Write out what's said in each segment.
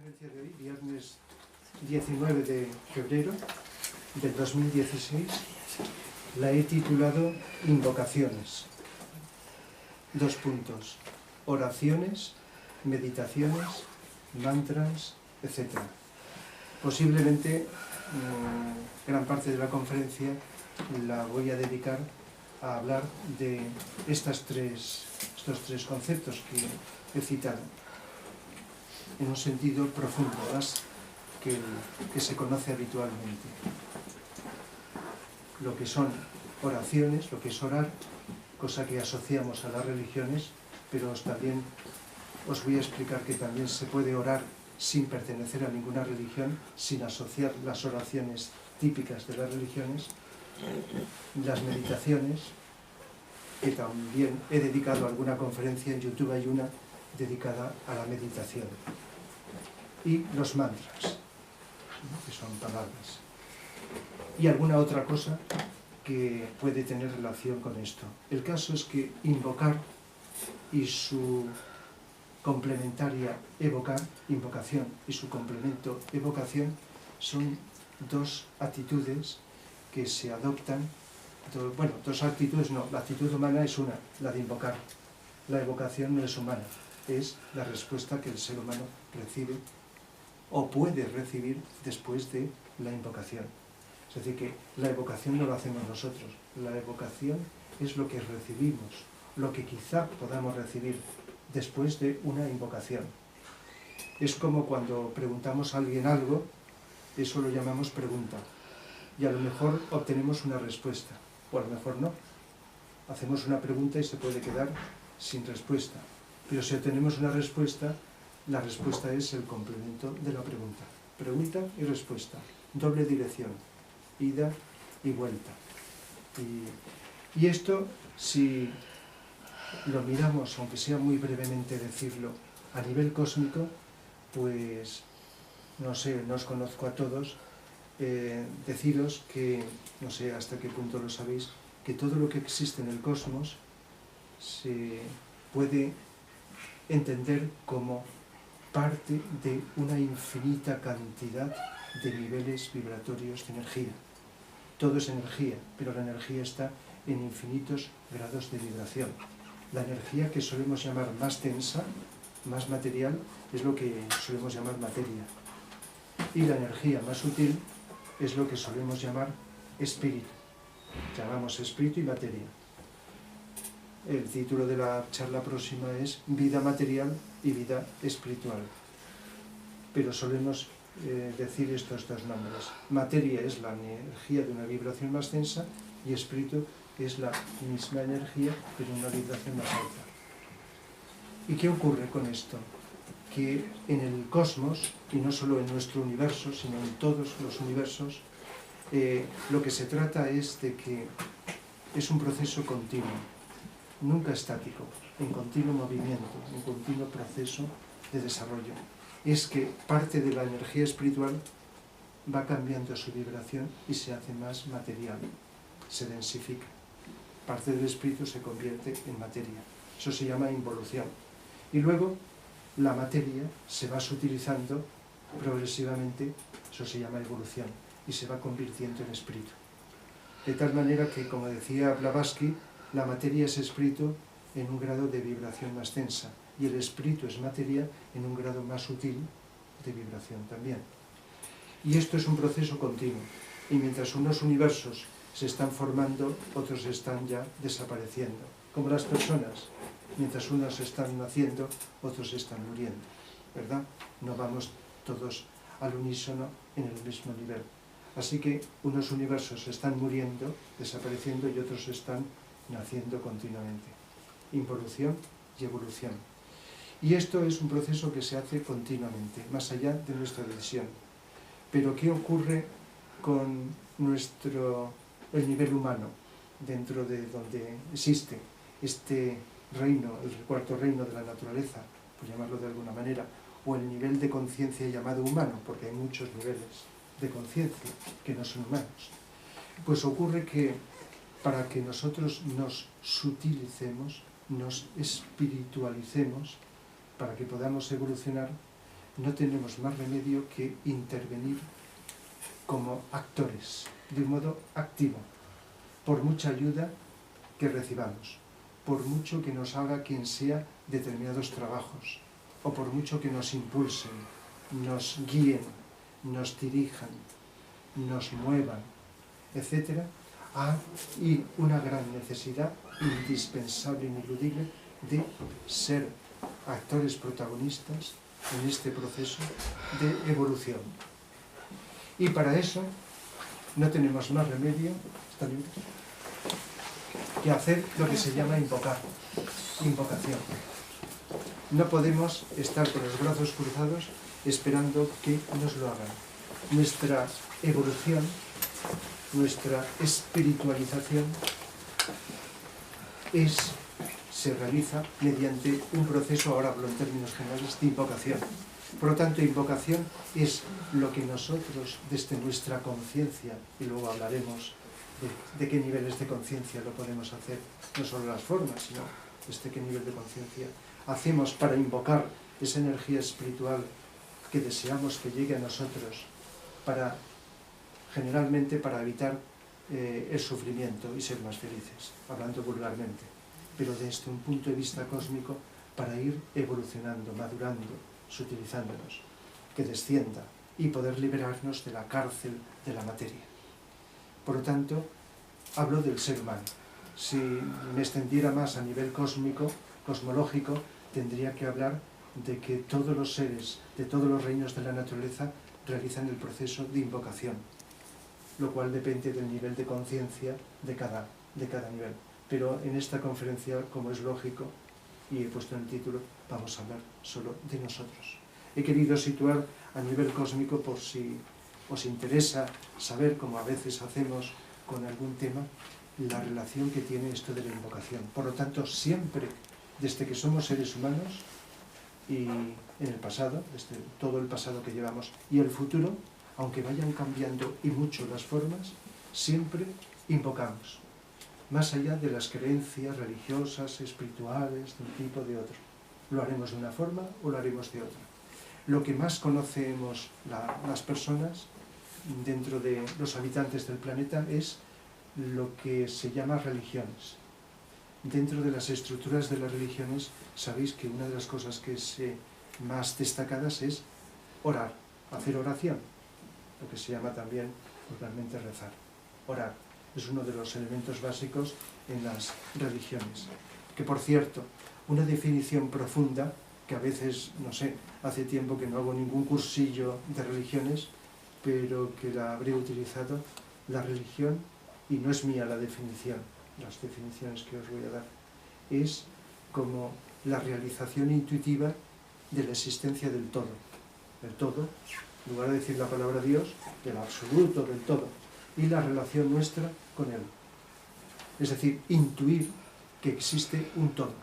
conferencia de hoy, viernes 19 de febrero del 2016, la he titulado Invocaciones. 2 puntos. Oraciones, meditaciones, mantras, etc. Posiblemente gran parte de la conferencia la voy a dedicar a hablar de estos tres conceptos que he citado, en un sentido profundo, más que el que se conoce habitualmente. Lo que son oraciones, lo que es orar, cosa que asociamos a las religiones, pero también os voy a explicar que también se puede orar sin pertenecer a ninguna religión, sin asociar las oraciones típicas de las religiones. Las meditaciones, que también he dedicado alguna conferencia en YouTube, hay una dedicada a la meditación. Y los mantras, que son palabras. Y alguna otra cosa que puede tener relación con esto. El caso es que invocar y su complementaria invocación y su complemento evocación son dos actitudes que se adoptan. Bueno, dos actitudes no, la actitud humana es una, la de invocar. La evocación no es humana, es la respuesta que el ser humano recibe o puede recibir después de la invocación. Es decir, que la evocación no lo hacemos nosotros, la evocación es lo que recibimos, lo que quizá podamos recibir después de una invocación. Es como cuando preguntamos a alguien algo, eso lo llamamos pregunta, y a lo mejor obtenemos una respuesta, o a lo mejor no. Hacemos una pregunta y se puede quedar sin respuesta, pero si obtenemos una respuesta, la respuesta es el complemento de la pregunta. Pregunta y respuesta, doble dirección, ida y vuelta. Y esto, si lo miramos, aunque sea muy brevemente decirlo, a nivel cósmico, pues, no sé, no os conozco a todos, deciros que, no sé hasta qué punto lo sabéis, que todo lo que existe en el cosmos se puede entender como parte de una infinita cantidad de niveles vibratorios de energía. Todo es energía, pero la energía está en infinitos grados de vibración. La energía que solemos llamar más densa, más material, es lo que solemos llamar materia. Y la energía más sutil es lo que solemos llamar espíritu. Llamamos espíritu y materia. El título de la charla próxima es Vida material y vida espiritual. Pero solemos decir estos dos nombres. Materia es la energía de una vibración más densa y espíritu es la misma energía pero una vibración más alta. ¿Y qué ocurre con esto? Que en el cosmos, y no solo en nuestro universo, sino en todos los universos, lo que se trata es de que es un proceso continuo, nunca estático, en continuo movimiento, en continuo proceso de desarrollo. Es que parte de la energía espiritual va cambiando su vibración y se hace más material, se densifica. Parte del espíritu se convierte en materia. Eso se llama involución. Y luego la materia se va sutilizando progresivamente, eso se llama evolución, y se va convirtiendo en espíritu. De tal manera que, como decía Blavatsky, la materia es espíritu en un grado de vibración más densa, y el espíritu es materia en un grado más sutil de vibración también. Y esto es un proceso continuo, y mientras unos universos se están formando, otros están ya desapareciendo, como las personas. Mientras unos están naciendo, otros están muriendo, ¿verdad? No vamos todos al unísono en el mismo nivel. Así que unos universos están muriendo, desapareciendo, y otros están naciendo continuamente. Involución y evolución. Y esto es un proceso que se hace continuamente, más allá de nuestra decisión. Pero ¿qué ocurre con el nivel humano, dentro de donde existe este reino, el cuarto reino de la naturaleza, por llamarlo de alguna manera, o el nivel de conciencia llamado humano, porque hay muchos niveles de conciencia que no son humanos? Pues ocurre que para que nosotros nos sutilicemos, nos espiritualicemos, para que podamos evolucionar, no tenemos más remedio que intervenir como actores, de un modo activo, por mucha ayuda que recibamos, por mucho que nos haga quien sea determinados trabajos, o por mucho que nos impulsen, nos guíen, nos dirijan, nos muevan, etc., hay una gran necesidad indispensable, ineludible, de ser actores protagonistas en este proceso de evolución. Y para eso no tenemos más remedio que hacer lo que se llama invocar, invocación. No podemos estar con los brazos cruzados esperando que nos lo hagan. Nuestra evolución, nuestra espiritualización se realiza mediante un proceso, ahora hablo en términos generales, de invocación. Por lo tanto, invocación es lo que nosotros, desde nuestra conciencia, y luego hablaremos de qué niveles de conciencia lo podemos hacer, no solo las formas, sino desde qué nivel de conciencia hacemos para invocar esa energía espiritual que deseamos que llegue a nosotros, generalmente para evitar el sufrimiento y ser más felices, hablando vulgarmente, pero desde un punto de vista cósmico, para ir evolucionando, madurando, sutilizándonos, que descienda y poder liberarnos de la cárcel de la materia. Por lo tanto, hablo del ser humano. Si me extendiera más a nivel cósmico, cosmológico, tendría que hablar de que todos los seres de todos los reinos de la naturaleza realizan el proceso de invocación, lo cual depende del nivel de conciencia de cada nivel. Pero en esta conferencia, como es lógico, y he puesto en el título, vamos a hablar solo de nosotros. He querido situar a nivel cósmico por si os interesa saber, como a veces hacemos con algún tema, la relación que tiene esto de la invocación. Por lo tanto, siempre, desde que somos seres humanos, y en el pasado, desde todo el pasado que llevamos, y el futuro, aunque vayan cambiando y mucho las formas, siempre invocamos, más allá de las creencias religiosas, espirituales, de un tipo o de otro. Lo haremos de una forma o lo haremos de otra. Lo que más conocemos las personas dentro de los habitantes del planeta es lo que se llama religiones. Dentro de las estructuras de las religiones, sabéis que una de las cosas que es más destacadas es orar, hacer oración, lo que se llama también vulgarmente rezar. Orar es uno de los elementos básicos en las religiones. Que, por cierto, una definición profunda, que a veces, no sé, hace tiempo que no hago ningún cursillo de religiones, pero que la habré utilizado, la religión, y no es mía la definición, las definiciones que os voy a dar, es como la realización intuitiva de la existencia del todo. El todo, en lugar de decir la palabra Dios, del absoluto, del todo, y la relación nuestra con Él. Es decir, intuir que existe un todo,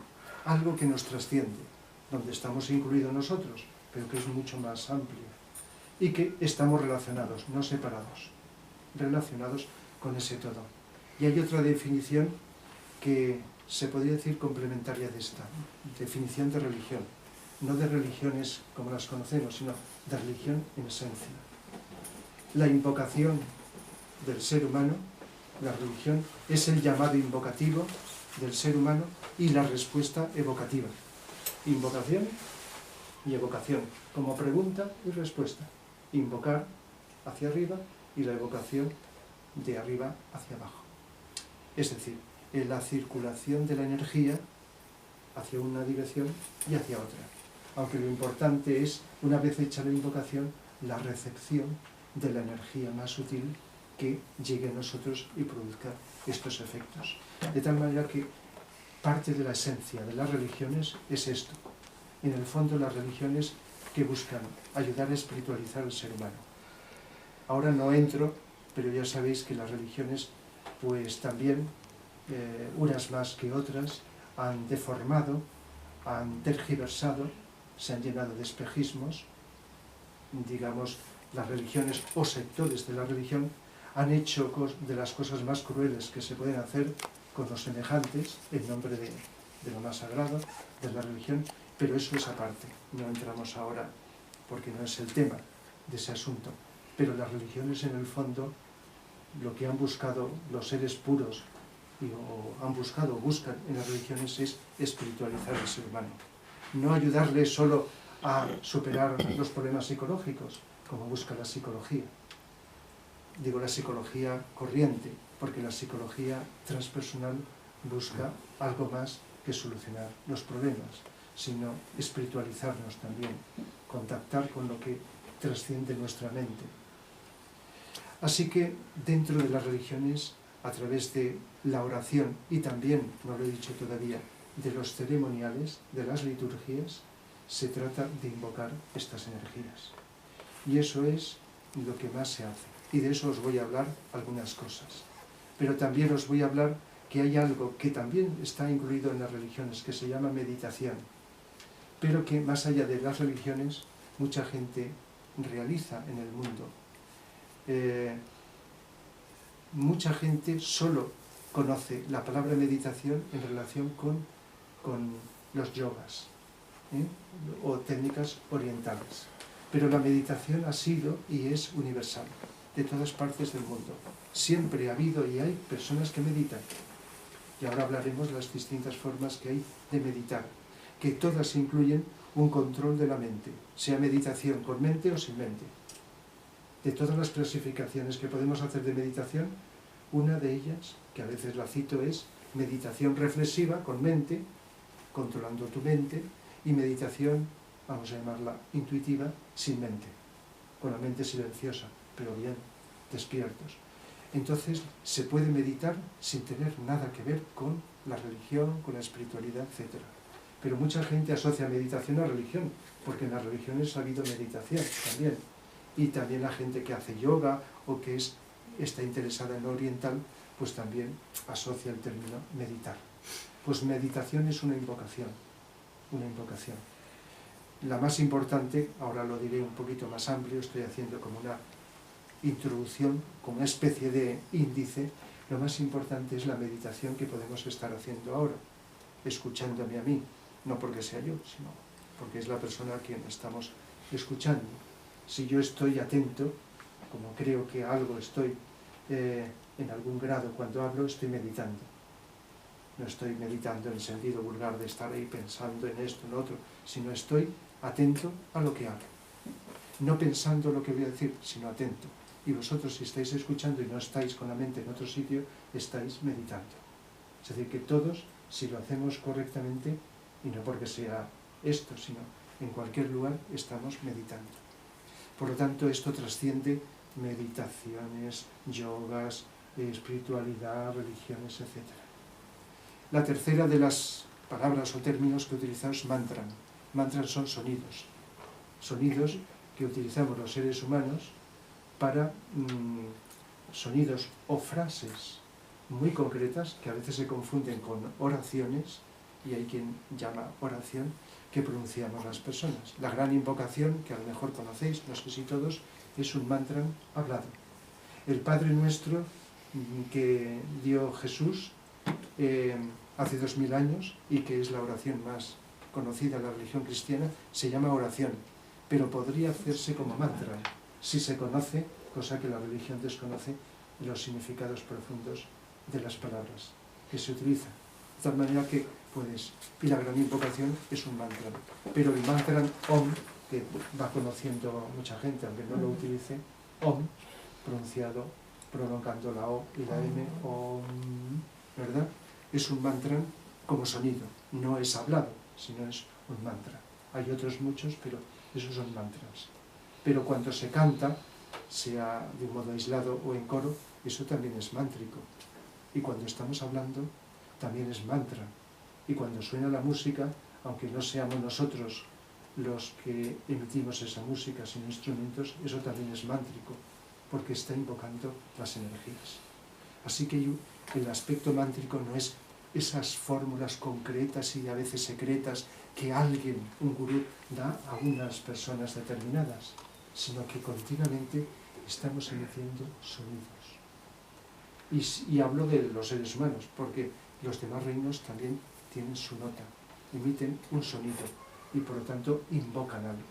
algo que nos trasciende, donde estamos incluidos nosotros, pero que es mucho más amplio, y que estamos relacionados, no separados, relacionados con ese todo. Y hay otra definición que se podría decir complementaria de esta, definición de religión, no de religiones como las conocemos, sino de religión en esencia. La invocación del ser humano, la religión, es el llamado invocativo del ser humano y la respuesta evocativa. Invocación y evocación, como pregunta y respuesta. Invocar hacia arriba y la evocación de arriba hacia abajo. Es decir, en la circulación de la energía hacia una dirección y hacia otra. Aunque lo importante es, una vez hecha la invocación, la recepción de la energía más sutil que llegue a nosotros y produzca estos efectos. De tal manera que parte de la esencia de las religiones es esto. En el fondo, las religiones que buscan ayudar a espiritualizar al ser humano. Ahora no entro, pero ya sabéis que las religiones, pues también, unas más que otras, han deformado, han tergiversado, se han llenado de espejismos. Digamos, las religiones o sectores de la religión han hecho de las cosas más crueles que se pueden hacer con los semejantes en nombre de lo más sagrado, de la religión, pero eso es aparte. No entramos ahora porque no es el tema de ese asunto. Pero las religiones, en el fondo, lo que han buscado los seres puros, o han buscado o buscan en las religiones, es espiritualizar al ser humano. No ayudarle solo a superar los problemas psicológicos, como busca la psicología. Digo la psicología corriente, porque la psicología transpersonal busca algo más que solucionar los problemas, sino espiritualizarnos también, contactar con lo que trasciende nuestra mente. Así que dentro de las religiones, a través de la oración y también, no lo he dicho todavía, de los ceremoniales, de las liturgias, se trata de invocar estas energías. Y eso es lo que más se hace. Y de eso os voy a hablar algunas cosas. Pero también os voy a hablar que hay algo que también está incluido en las religiones, que se llama meditación, pero que más allá de las religiones, mucha gente realiza en el mundo. Mucha gente solo conoce la palabra meditación en relación con los yogas, o técnicas orientales. Pero la meditación ha sido y es universal, de todas partes del mundo. Siempre ha habido y hay personas que meditan. Y ahora hablaremos de las distintas formas que hay de meditar, que todas incluyen un control de la mente, sea meditación con mente o sin mente. De todas las clasificaciones que podemos hacer de meditación, una de ellas, que a veces la cito, es meditación reflexiva con mente, controlando tu mente, y meditación, vamos a llamarla intuitiva, sin mente, con la mente silenciosa, pero bien despiertos. Entonces se puede meditar sin tener nada que ver con la religión, con la espiritualidad, etc. Pero mucha gente asocia meditación a religión, porque en las religiones ha habido meditación también. Y también la gente que hace yoga o que está interesada en lo oriental, pues también asocia el término meditar. Pues meditación es una invocación, una invocación. La más importante, ahora lo diré un poquito más amplio, estoy haciendo como una introducción, como una especie de índice. Lo más importante es la meditación que podemos estar haciendo ahora, escuchándome a mí, no porque sea yo, sino porque es la persona a quien estamos escuchando. Si yo estoy atento, como creo que algo estoy en algún grado cuando hablo, estoy meditando. No estoy meditando en el sentido vulgar de estar ahí pensando en esto, en lo otro, sino estoy atento a lo que hablo. No pensando lo que voy a decir, sino atento. Y vosotros, si estáis escuchando y no estáis con la mente en otro sitio, estáis meditando. Es decir, que todos, si lo hacemos correctamente, y no porque sea esto, sino en cualquier lugar, estamos meditando. Por lo tanto, esto trasciende meditaciones, yogas, espiritualidad, religiones, etc. La tercera de las palabras o términos que utilizamos es mantra. Mantras son sonidos. Sonidos que utilizamos los seres humanos para sonidos o frases muy concretas que a veces se confunden con oraciones, y hay quien llama oración, que pronunciamos las personas. La gran invocación, que a lo mejor conocéis, no sé si todos, es un mantra hablado. El Padre Nuestro que dio Jesús hace 2000 años, y que es la oración más conocida de la religión cristiana, se llama oración, pero podría hacerse como mantra, si se conoce, cosa que la religión desconoce, los significados profundos de las palabras que se utilizan. De tal manera que puedes, y la gran invocación es un mantra, pero el mantra Om, que va conociendo mucha gente, aunque no lo utilice, Om, pronunciado, prolongando la O y la M, Om, ¿verdad? Es un mantra como sonido, no es hablado, sino es un mantra. Hay otros muchos, pero esos son mantras. Pero cuando se canta, sea de un modo aislado o en coro, eso también es mántrico. Y cuando estamos hablando, también es mantra. Y cuando suena la música, aunque no seamos nosotros los que emitimos esa música, sino instrumentos, eso también es mántrico, porque está invocando las energías. Así que el aspecto mántrico no es esas fórmulas concretas y a veces secretas que alguien, un gurú, da a unas personas determinadas, sino que continuamente estamos emitiendo sonidos. Y hablo de los seres humanos, porque los demás reinos también tienen su nota, emiten un sonido y por lo tanto invocan algo.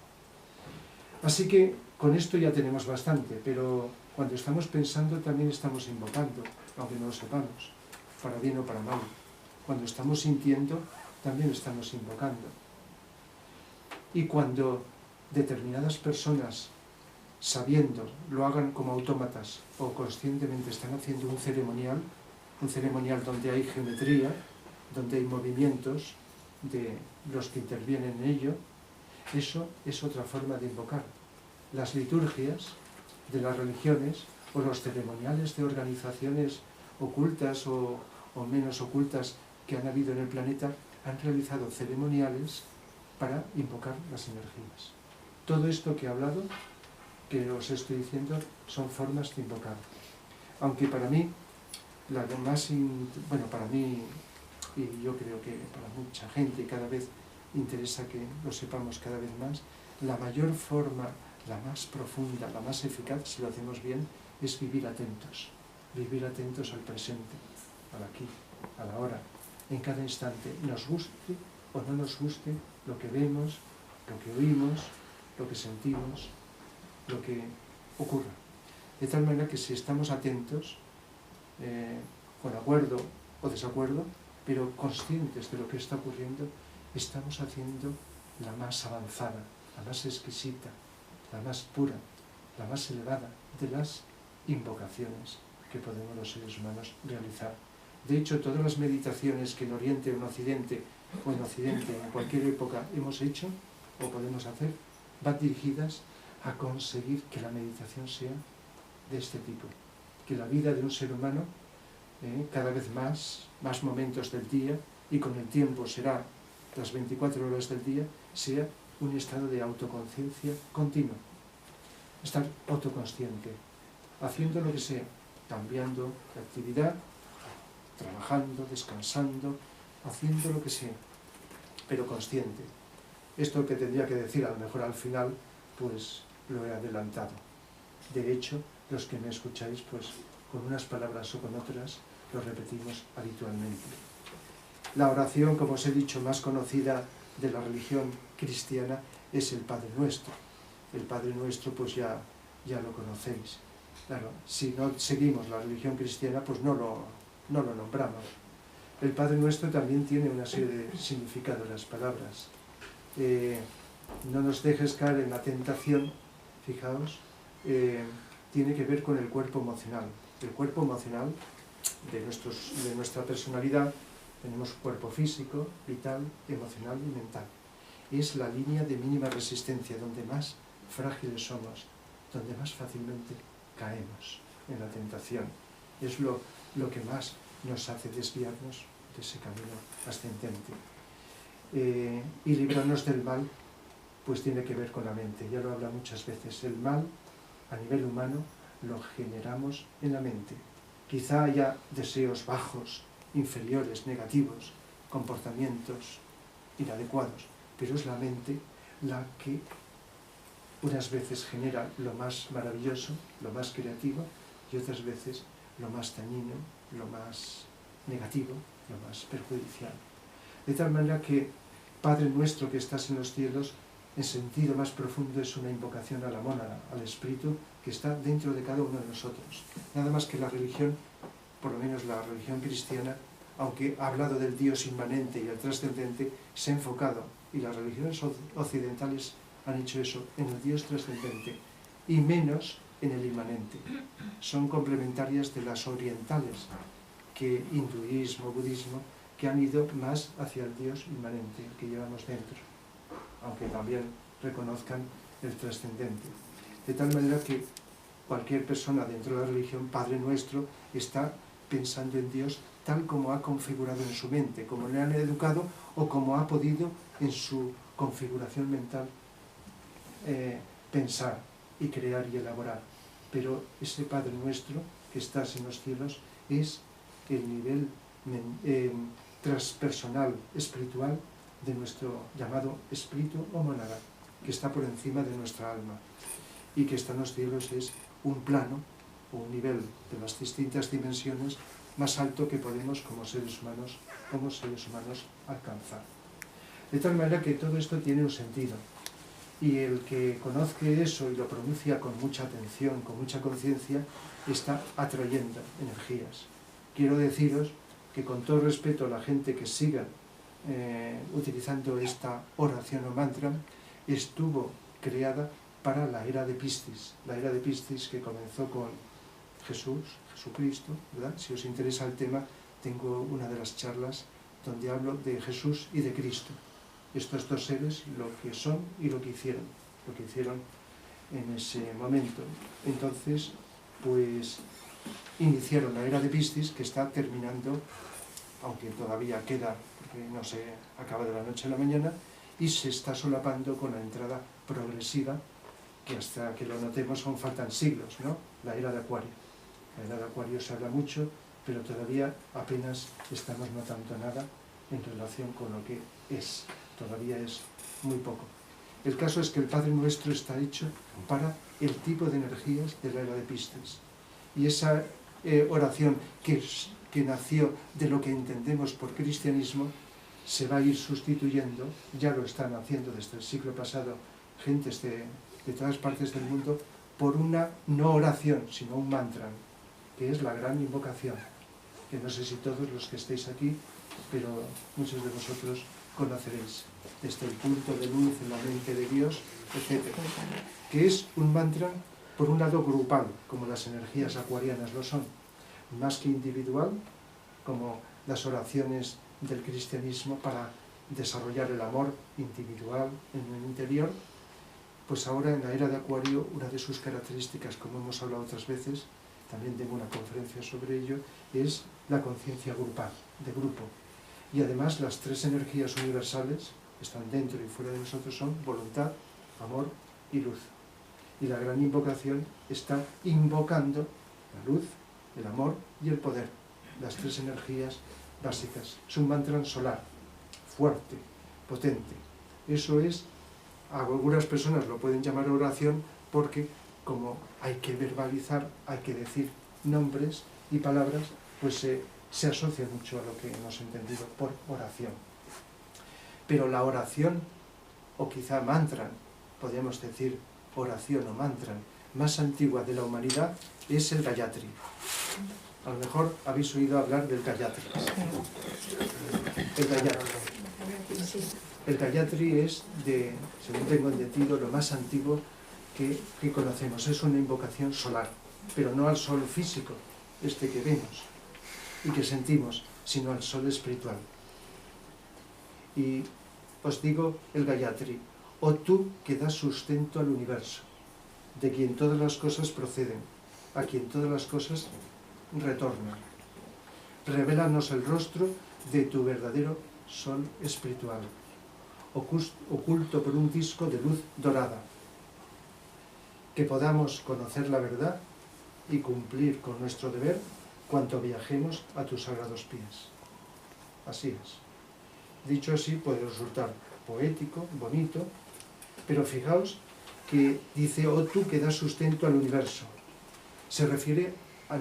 Así que con esto ya tenemos bastante, pero cuando estamos pensando también estamos invocando, aunque no lo sepamos, para bien o para mal. Cuando estamos sintiendo, también estamos invocando. Y cuando determinadas personas, sabiendo, lo hagan como autómatas o conscientemente están haciendo un ceremonial donde hay geometría, donde hay movimientos de los que intervienen en ello, eso es otra forma de invocar. Las liturgias de las religiones o los ceremoniales de organizaciones ocultas o menos ocultas que han habido en el planeta han realizado ceremoniales para invocar las energías. Todo esto que he hablado, que os estoy diciendo, son formas de invocar. Aunque para mí, para mí, y yo creo que para mucha gente cada vez interesa que lo sepamos cada vez más, la mayor forma, la más profunda, la más eficaz, si lo hacemos bien, es vivir atentos al presente, al aquí, a la hora, en cada instante, nos guste o no nos guste lo que vemos, lo que oímos, lo que sentimos, lo que ocurra. De tal manera que si estamos atentos, con acuerdo o desacuerdo, pero conscientes de lo que está ocurriendo, estamos haciendo la más avanzada, la más exquisita, la más pura, la más elevada de las invocaciones que podemos los seres humanos realizar. De hecho, todas las meditaciones que en Oriente o en Occidente, en cualquier época hemos hecho o podemos hacer, van dirigidas a conseguir que la meditación sea de este tipo, que la vida de un ser humano, cada vez más momentos del día, y con el tiempo será las 24 horas del día, sea un estado de autoconciencia continua. Estar autoconsciente, haciendo lo que sea, cambiando de actividad, trabajando, descansando, haciendo lo que sea, pero consciente. Esto que tendría que decir a lo mejor al final, pues lo he adelantado. De hecho, los que me escucháis, pues con unas palabras o con otras, lo repetimos habitualmente. La oración, como os he dicho, más conocida de la religión cristiana es el Padre Nuestro. El Padre Nuestro, pues ya lo conocéis. Claro, si no seguimos la religión cristiana, pues no lo nombramos. El Padre Nuestro también tiene una serie de significados, las palabras. No nos dejes caer en la tentación, fijaos, tiene que ver con el cuerpo emocional. El cuerpo emocional de nuestra personalidad, tenemos cuerpo físico, vital, emocional y mental. Es la línea de mínima resistencia, donde más frágiles somos, donde más fácilmente caemos en la tentación. Es lo que más nos hace desviarnos de ese camino ascendente. Y librarnos del mal, pues tiene que ver con la mente. Ya lo habla muchas veces. El mal, a nivel humano, lo generamos en la mente. Quizá haya deseos bajos, inferiores, negativos, comportamientos inadecuados, pero es la mente la que unas veces genera lo más maravilloso, lo más creativo, y otras veces lo más dañino, lo más negativo, lo más perjudicial. De tal manera que Padre nuestro que estás en los cielos, en sentido más profundo, es una invocación a la mónada, al espíritu que está dentro de cada uno de nosotros. Nada más que la religión, por lo menos la religión cristiana, aunque ha hablado del Dios inmanente y el trascendente, se ha enfocado, y las religiones occidentales han hecho eso, en el Dios trascendente, y menos en el inmanente. Son complementarias de las orientales, que hinduismo, budismo, que han ido más hacia el Dios inmanente, que llevamos dentro, aunque también reconozcan el trascendente. De tal manera que cualquier persona dentro de la religión, Padre Nuestro, está pensando en Dios tal como ha configurado en su mente, como le han educado o como ha podido en su configuración mental pensar y crear y elaborar. Pero ese Padre Nuestro que estás en los cielos es el nivel transpersonal, espiritual, de nuestro llamado espíritu o mónada, que está por encima de nuestra alma, y que está en los cielos es un plano o un nivel de las distintas dimensiones más alto que podemos como seres humanos alcanzar. De tal manera que todo esto tiene un sentido. Y el que conozca eso y lo pronuncia con mucha atención, con mucha conciencia, está atrayendo energías. Quiero deciros que con todo respeto a la gente que siga utilizando esta oración o mantra, estuvo creada para la era de Piscis. La era de Piscis que comenzó con Jesucristo, ¿verdad? Si os interesa el tema, tengo una de las charlas donde hablo de Jesús y de Cristo. Estos dos seres, lo que son y lo que hicieron en ese momento. Entonces, pues, iniciaron la era de Piscis, que está terminando, aunque todavía queda, porque no se acaba de la noche a la mañana, y se está solapando con la entrada progresiva, que hasta que lo notemos aún faltan siglos, ¿no? La era de Acuario. La era de Acuario se habla mucho, pero todavía apenas estamos notando nada en relación con lo que es. Todavía es muy poco. El caso es que el Padre Nuestro está hecho para el tipo de energías de la era de Piscis. Y esa oración que nació de lo que entendemos por cristianismo se va a ir sustituyendo, ya lo están haciendo desde el siglo pasado gentes de todas partes del mundo, por una no oración, sino un mantra, que es la gran invocación, que no sé si todos los que estéis aquí, pero muchos de vosotros conoceréis, desde el punto de luz en la mente de Dios, etc. Que es un mantra, por un lado, grupal, como las energías acuarianas lo son, más que individual, como las oraciones del cristianismo para desarrollar el amor individual en el interior. Pues ahora, en la era de Acuario, una de sus características, como hemos hablado otras veces, también tengo una conferencia sobre ello, es la conciencia grupal, de grupo. Y además las tres energías universales están dentro y fuera de nosotros, son voluntad, amor y luz. Y la gran invocación está invocando la luz, el amor y el poder, las tres energías básicas. Es un mantra solar, fuerte, potente. Eso es, a algunas personas lo pueden llamar oración porque como hay que verbalizar, hay que decir nombres y palabras, pues se asocia mucho a lo que hemos entendido por oración. Pero la oración, o quizá mantra, podríamos decir oración o mantra, más antigua de la humanidad es el Gayatri. A lo mejor habéis oído hablar del Gayatri. El Gayatri es, según tengo entendido, lo más antiguo que conocemos. Es una invocación solar, pero no al sol físico, este que vemos y que sentimos, sino al sol espiritual. Y os digo el Gayatri: oh tú que das sustento al universo, de quien todas las cosas proceden, a quien todas las cosas retornan. Revélanos el rostro de tu verdadero sol espiritual, oculto por un disco de luz dorada, que podamos conocer la verdad y cumplir con nuestro deber cuanto viajemos a tus sagrados pies. Así es. Dicho así puede resultar poético, bonito, pero fijaos que dice, oh tú que das sustento al universo. Se refiere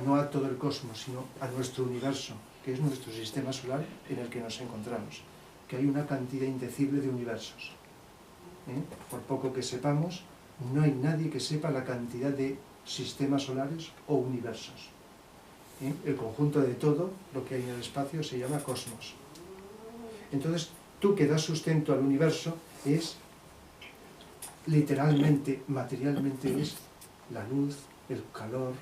no a todo el cosmos, sino a nuestro universo, que es nuestro sistema solar en el que nos encontramos, que hay una cantidad indecible de universos. Por poco que sepamos, no hay nadie que sepa la cantidad de sistemas solares o universos. El conjunto de todo lo que hay en el espacio se llama cosmos. Entonces, tú que das sustento al universo es, literalmente, materialmente, es la luz, el calor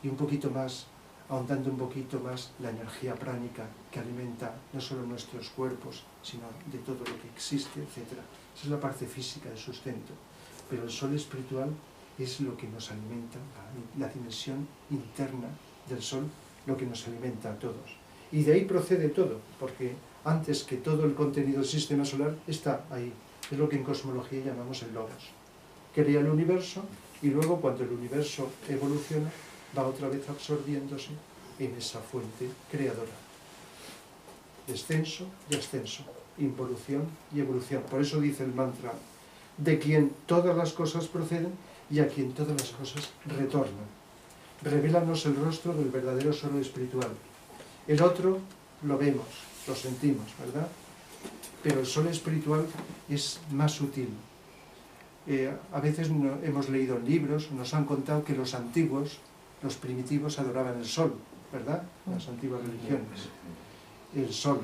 y un poquito más, ahondando un poquito más, la energía pránica que alimenta no solo nuestros cuerpos, sino de todo lo que existe, etc. Esa es la parte física del sustento. Pero el sol espiritual es lo que nos alimenta, la dimensión interna del sol, lo que nos alimenta a todos. Y de ahí procede todo, porque antes que todo el contenido del sistema solar está ahí. Es lo que en cosmología llamamos el logos. Crea el universo y luego cuando el universo evoluciona va otra vez absorbiéndose en esa fuente creadora. Descenso y ascenso, involución y evolución. Por eso dice el mantra, de quien todas las cosas proceden y a quien todas las cosas retornan. Revélanos el rostro del verdadero sol espiritual. El otro lo vemos, lo sentimos, ¿verdad? Pero el sol espiritual es más sutil. A veces hemos leído en libros, nos han contado que los antiguos, los primitivos, adoraban el sol, ¿verdad? Las antiguas religiones. El sol,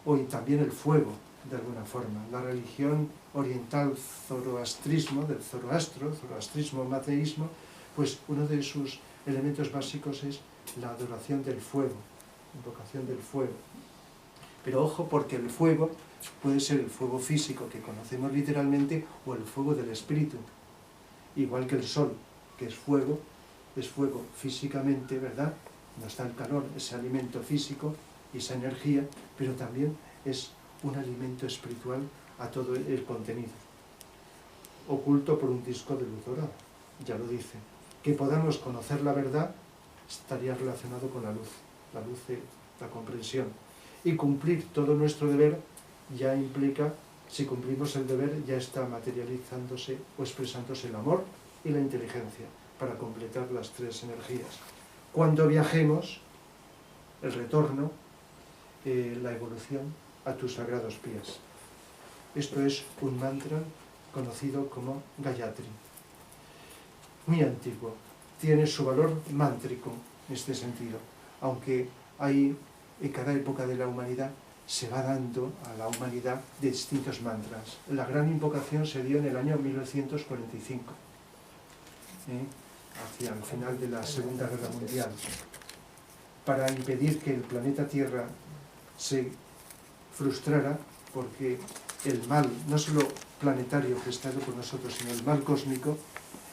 o también el fuego, de alguna forma. La religión oriental zoroastrismo, del zoroastrismo, mateísmo, pues uno de sus elementos básicos es la adoración del fuego, invocación del fuego. Pero ojo, porque el fuego puede ser el fuego físico que conocemos literalmente o el fuego del espíritu. Igual que el sol, que es fuego físicamente, ¿verdad? No está el calor, ese alimento físico y esa energía, pero también es un alimento espiritual a todo el contenido. Oculto por un disco de luz dorada, ya lo dice. Que podamos conocer la verdad estaría relacionado con la luz de la comprensión. Y cumplir todo nuestro deber ya implica, si cumplimos el deber, ya está materializándose o expresándose el amor y la inteligencia para completar las tres energías. Cuando viajemos, el retorno, la evolución a tus sagrados pies. Esto es un mantra conocido como Gayatri. Muy antiguo. Tiene su valor mántrico en este sentido, aunque hay en cada época de la humanidad se va dando a la humanidad de distintos mantras. La gran invocación se dio en el año 1945, hacia el final de la Segunda Guerra Mundial, para impedir que el planeta Tierra se frustrara, porque el mal, no solo planetario gestado por nosotros, sino el mal cósmico,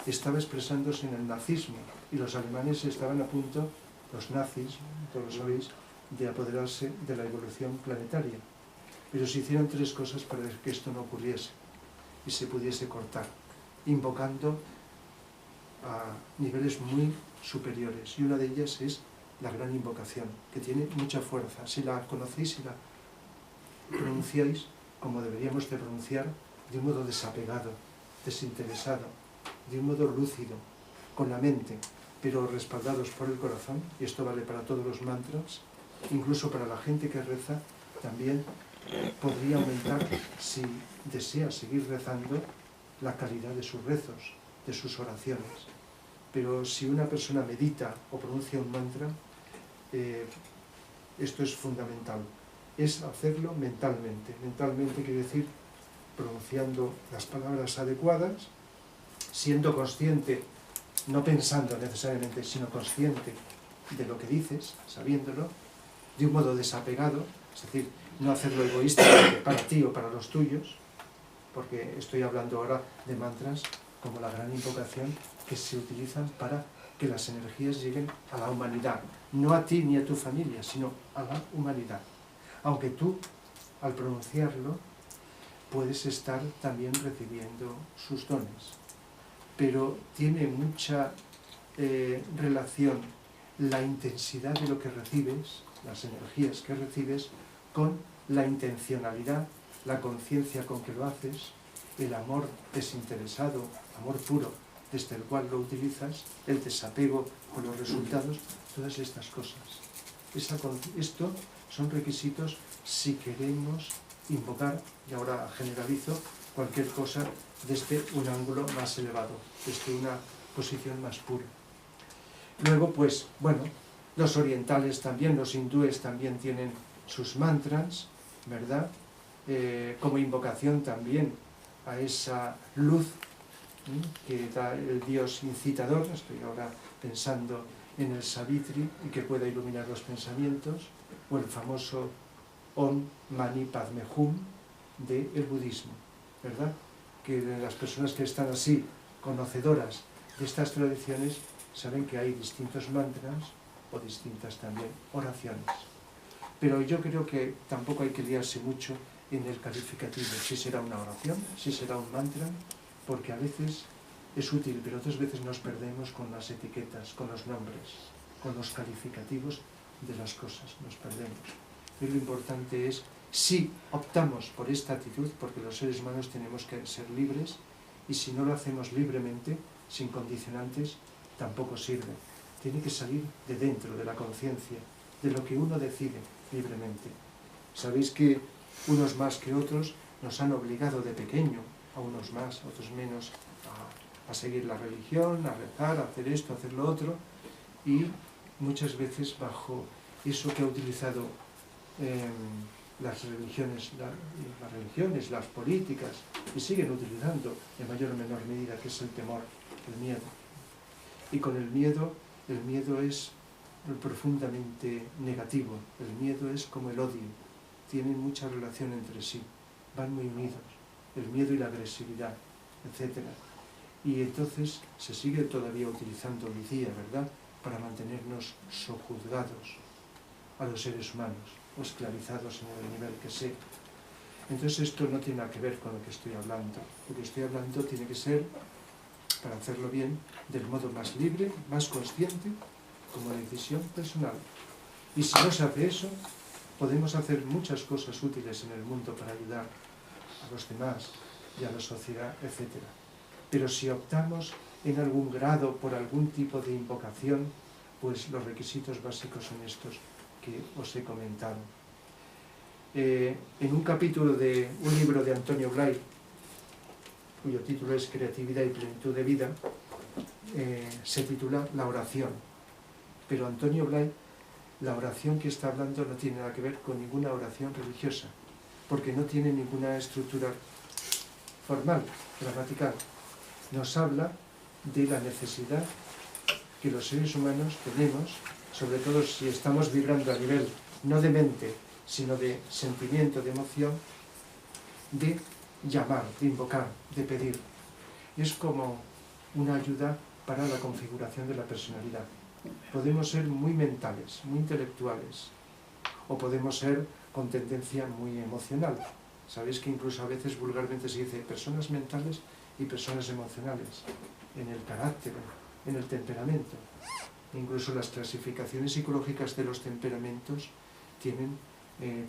estaba expresándose en el nazismo, y los alemanes estaban a punto, los nazis, todos lo sabéis, de apoderarse de la evolución planetaria. Pero se hicieron tres cosas para que esto no ocurriese y se pudiese cortar, invocando a niveles muy superiores, y una de ellas es la gran invocación, que tiene mucha fuerza. Si la conocéis y la pronunciáis como deberíamos de pronunciar, de un modo desapegado, desinteresado, de un modo lúcido, con la mente, pero respaldados por el corazón, y esto vale para todos los mantras, incluso para la gente que reza, también podría aumentar, si desea seguir rezando, la calidad de sus rezos, de sus oraciones. Pero si una persona medita o pronuncia un mantra, esto es fundamental, es hacerlo mentalmente. Mentalmente quiere decir pronunciando las palabras adecuadas, siendo consciente, no pensando necesariamente, sino consciente de lo que dices, sabiéndolo, de un modo desapegado, es decir, no hacerlo egoístamente para ti o para los tuyos, porque estoy hablando ahora de mantras como la gran invocación que se utilizan para que las energías lleguen a la humanidad, no a ti ni a tu familia, sino a la humanidad. Aunque tú, al pronunciarlo, puedes estar también recibiendo sus dones, pero tiene mucha relación la intensidad de lo que recibes, las energías que recibes, con la intencionalidad, la conciencia con que lo haces, el amor desinteresado, amor puro, desde el cual lo utilizas, el desapego con los resultados, todas estas cosas. Esto son requisitos si queremos invocar, y ahora generalizo, cualquier cosa desde un ángulo más elevado, desde una posición más pura. Luego, pues, bueno, los orientales también, los hindúes también tienen sus mantras, ¿verdad? Como invocación también a esa luz que da el dios incitador. Estoy ahora pensando en el Savitri y que pueda iluminar los pensamientos, o el famoso Om Mani Padme Hum del budismo, ¿verdad? Que las personas que están así, conocedoras de estas tradiciones, saben que hay distintos mantras o distintas también oraciones. Pero yo creo que tampoco hay que liarse mucho en el calificativo, si será una oración, si será un mantra, porque a veces es útil, pero otras veces nos perdemos con las etiquetas, con los nombres, con los calificativos de las cosas, nos perdemos. Y lo importante es, si optamos por esta actitud, porque los seres humanos tenemos que ser libres, y si no lo hacemos libremente, sin condicionantes, tampoco sirve. Tiene que salir de dentro, de la conciencia, de lo que uno decide libremente. Sabéis que unos más que otros nos han obligado de pequeño a unos más, a otros menos, a seguir la religión, a rezar, a hacer esto, a hacer lo otro, y muchas veces bajo eso que ha utilizado las religiones, las políticas, y siguen utilizando en mayor o menor medida, que es el temor, el miedo. Y con el miedo es profundamente negativo. El miedo es como el odio, tienen mucha relación entre sí, van muy unidos, el miedo y la agresividad, etc. Y entonces se sigue todavía utilizando hoy día, ¿verdad?, para mantenernos sojuzgados a los seres humanos, o esclavizados en el nivel que sea. Entonces esto no tiene nada que ver con lo que estoy hablando. Lo que estoy hablando tiene que ser, para hacerlo bien, del modo más libre, más consciente, como decisión personal. Y si no se hace eso, podemos hacer muchas cosas útiles en el mundo para ayudar a los demás y a la sociedad, etc. Pero si optamos en algún grado por algún tipo de invocación, pues los requisitos básicos son estos que os he comentado. En un capítulo de un libro de Antonio Blay, cuyo título es Creatividad y plenitud de vida, se titula La oración. Pero Antonio Blay, la oración que está hablando no tiene nada que ver con ninguna oración religiosa, porque no tiene ninguna estructura formal, gramatical. Nos habla de la necesidad que los seres humanos tenemos, sobre todo si estamos vibrando a nivel no de mente, sino de sentimiento, de emoción, de llamar, de invocar, de pedir. Es como una ayuda para la configuración de la personalidad. Podemos ser muy mentales, muy intelectuales, o podemos ser con tendencia muy emocional. Sabéis que incluso a veces vulgarmente se dice personas mentales y personas emocionales, en el carácter, en el temperamento. Incluso las clasificaciones psicológicas de los temperamentos tienen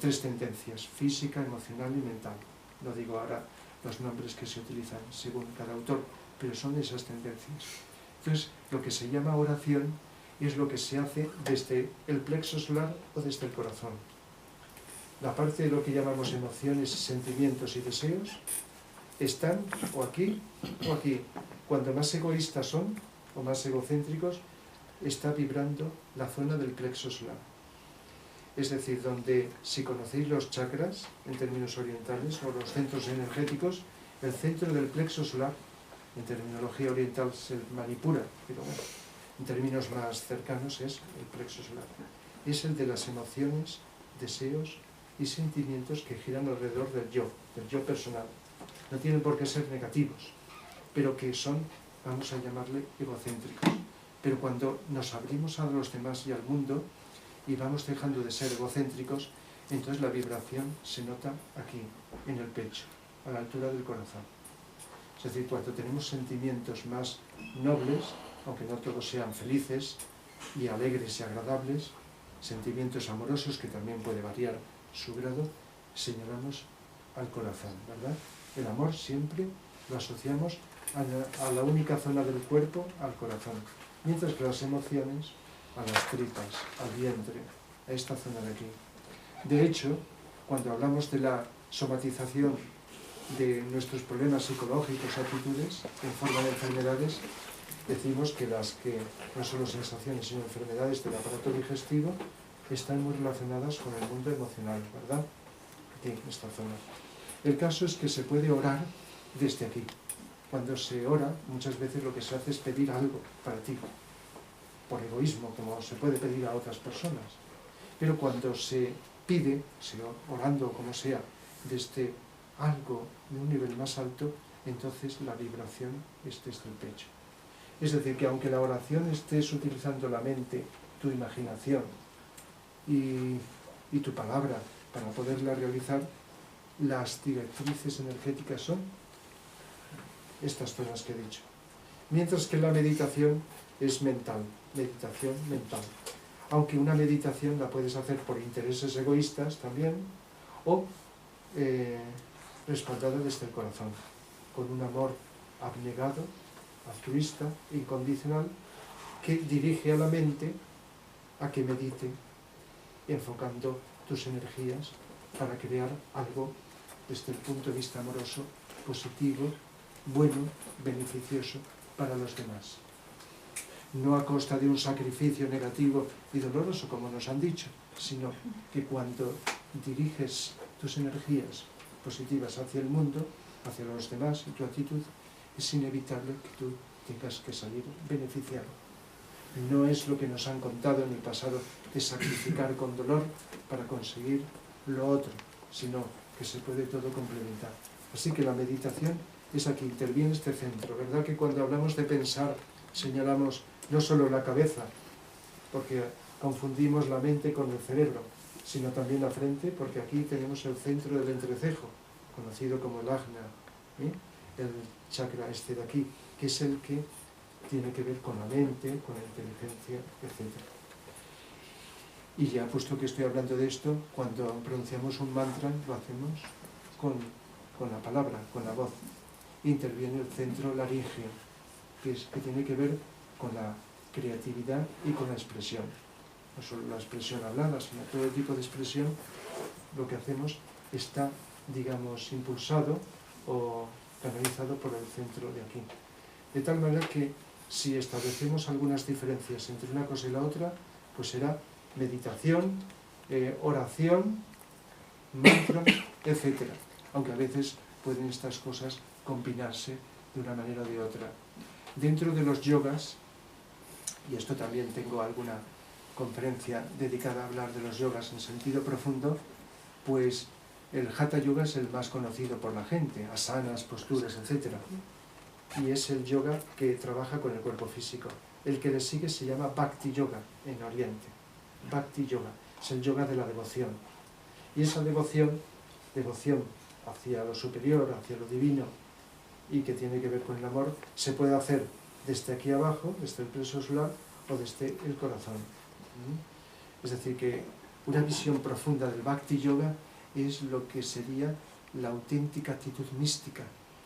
tres tendencias: física, emocional y mental. No digo ahora los nombres que se utilizan según cada autor, pero son esas tendencias. Entonces, lo que se llama oración es lo que se hace desde el plexo solar o desde el corazón. La parte de lo que llamamos emociones, sentimientos y deseos están o aquí o aquí. Cuando más egoístas son o más egocéntricos, está vibrando la zona del plexo solar. Es decir, donde, si conocéis los chakras en términos orientales o los centros energéticos, el centro del plexo solar, en terminología oriental se manipura, pero bueno, en términos más cercanos es el plexo solar. Es el de las emociones, deseos y sentimientos que giran alrededor del yo personal. No tienen por qué ser negativos, pero que son, vamos a llamarle, egocéntricos. Pero cuando nos abrimos a los demás y al mundo y vamos dejando de ser egocéntricos, entonces la vibración se nota aquí, en el pecho, a la altura del corazón. Es decir, cuando tenemos sentimientos más nobles, aunque no todos sean felices y alegres y agradables, sentimientos amorosos, que también puede variar su grado, señalamos al corazón, ¿verdad? El amor siempre lo asociamos a la única zona del cuerpo, al corazón, mientras que las emociones a las tripas, al vientre, a esta zona de aquí. De hecho, cuando hablamos de la somatización de nuestros problemas psicológicos, actitudes, en forma de enfermedades, decimos que las que no solo sensaciones, sino enfermedades del aparato digestivo están muy relacionadas con el mundo emocional, ¿verdad? Aquí, esta zona. El caso es que se puede orar desde aquí. Cuando se ora, muchas veces lo que se hace es pedir algo para ti, por egoísmo, como se puede pedir a otras personas. Pero cuando se pide, orando como sea, desde algo de un nivel más alto, entonces la vibración es desde el pecho. Es decir, que aunque la oración estés utilizando la mente, tu imaginación y tu palabra para poderla realizar, las directrices energéticas son estas zonas que he dicho. Mientras que la meditación es mental, meditación mental. Aunque una meditación la puedes hacer por intereses egoístas también, o respaldada desde el corazón, con un amor abnegado, altruista, incondicional, que dirige a la mente a que medite, enfocando tus energías para crear algo desde el punto de vista amoroso positivo, bueno, beneficioso para los demás. No a costa de un sacrificio negativo y doloroso, como nos han dicho, sino que cuando diriges tus energías positivas hacia el mundo, hacia los demás y tu actitud, es inevitable que tú tengas que salir beneficiado. No es lo que nos han contado en el pasado de sacrificar con dolor para conseguir lo otro, sino que se puede todo complementar. Así que la meditación es aquí, interviene este centro. ¿Verdad que cuando hablamos de pensar señalamos no solo la cabeza, porque confundimos la mente con el cerebro, sino también la frente, porque aquí tenemos el centro del entrecejo, conocido como el ajna, el chakra este de aquí, que es el que tiene que ver con la mente, con la inteligencia, etc. Y ya, puesto que estoy hablando de esto, cuando pronunciamos un mantra, lo hacemos con la palabra, con la voz. Interviene el centro laríngeo, que tiene que ver con la creatividad y con la expresión. No solo la expresión hablada, sino todo tipo de expresión, lo que hacemos está, digamos, impulsado o canalizado por el centro de aquí. De tal manera que si establecemos algunas diferencias entre una cosa y la otra, pues será meditación, oración, mantra, etc. Aunque a veces pueden estas cosas combinarse de una manera o de otra. Dentro de los yogas, y esto también tengo alguna conferencia dedicada a hablar de los yogas en sentido profundo, pues el Hatha Yoga es el más conocido por la gente, asanas, posturas, etc. Y es el yoga que trabaja con el cuerpo físico. El que le sigue se llama Bhakti Yoga en Oriente. Bhakti Yoga es el yoga de la devoción. Y esa devoción hacia lo superior, hacia lo divino, y que tiene que ver con el amor, se puede hacer desde aquí abajo, desde el plexo solar, o desde el corazón. Es decir, que una visión profunda del Bhakti Yoga es lo que sería la auténtica actitud mística.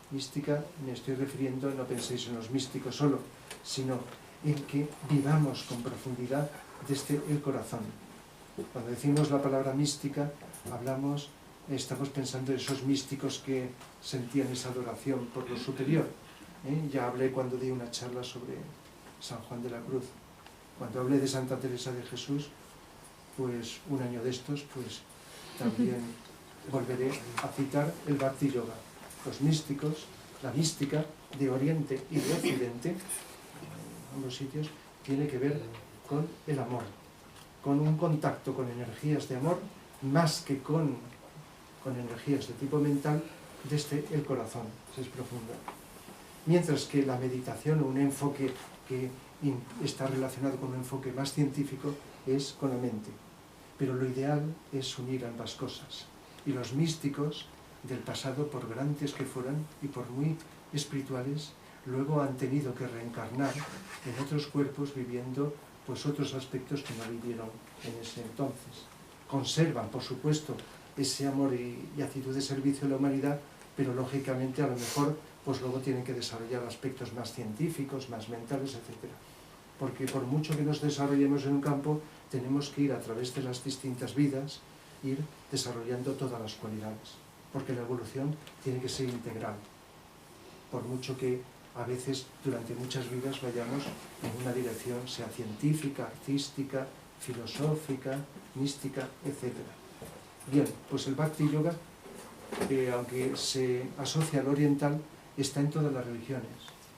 Mística me estoy refiriendo, no penséis en los místicos solo, sino en que vivamos con profundidad desde el corazón. Cuando decimos la palabra mística, estamos pensando en esos místicos que sentían esa adoración por lo superior. Ya hablé cuando di una charla sobre San Juan de la Cruz. Cuando hablé de Santa Teresa de Jesús, pues un año de estos, pues también volveré a citar el Bhakti Yoga. Los místicos, la mística de Oriente y de Occidente, en ambos sitios, tiene que ver con el amor, con un contacto con energías de amor, más que con energías de tipo mental, desde el corazón, es profunda. Mientras que la meditación, un enfoque que está relacionado con un enfoque más científico, es con la mente. Pero lo ideal es unir ambas cosas. Y los místicos del pasado, por grandes que fueran y por muy espirituales, luego han tenido que reencarnar en otros cuerpos viviendo pues otros aspectos que no vivieron en ese entonces. Conservan, por supuesto, ese amor y actitud de servicio a la humanidad, pero lógicamente a lo mejor pues luego tienen que desarrollar aspectos más científicos, más mentales, etc. Porque por mucho que nos desarrollemos en un campo, tenemos que ir a través de las distintas vidas, ir desarrollando todas las cualidades, porque la evolución tiene que ser integral. Por mucho que a veces durante muchas vidas vayamos en una dirección, sea científica, artística, filosófica, mística, etc. Bien, pues el Bhakti Yoga, aunque se asocia al oriental, está en todas las religiones,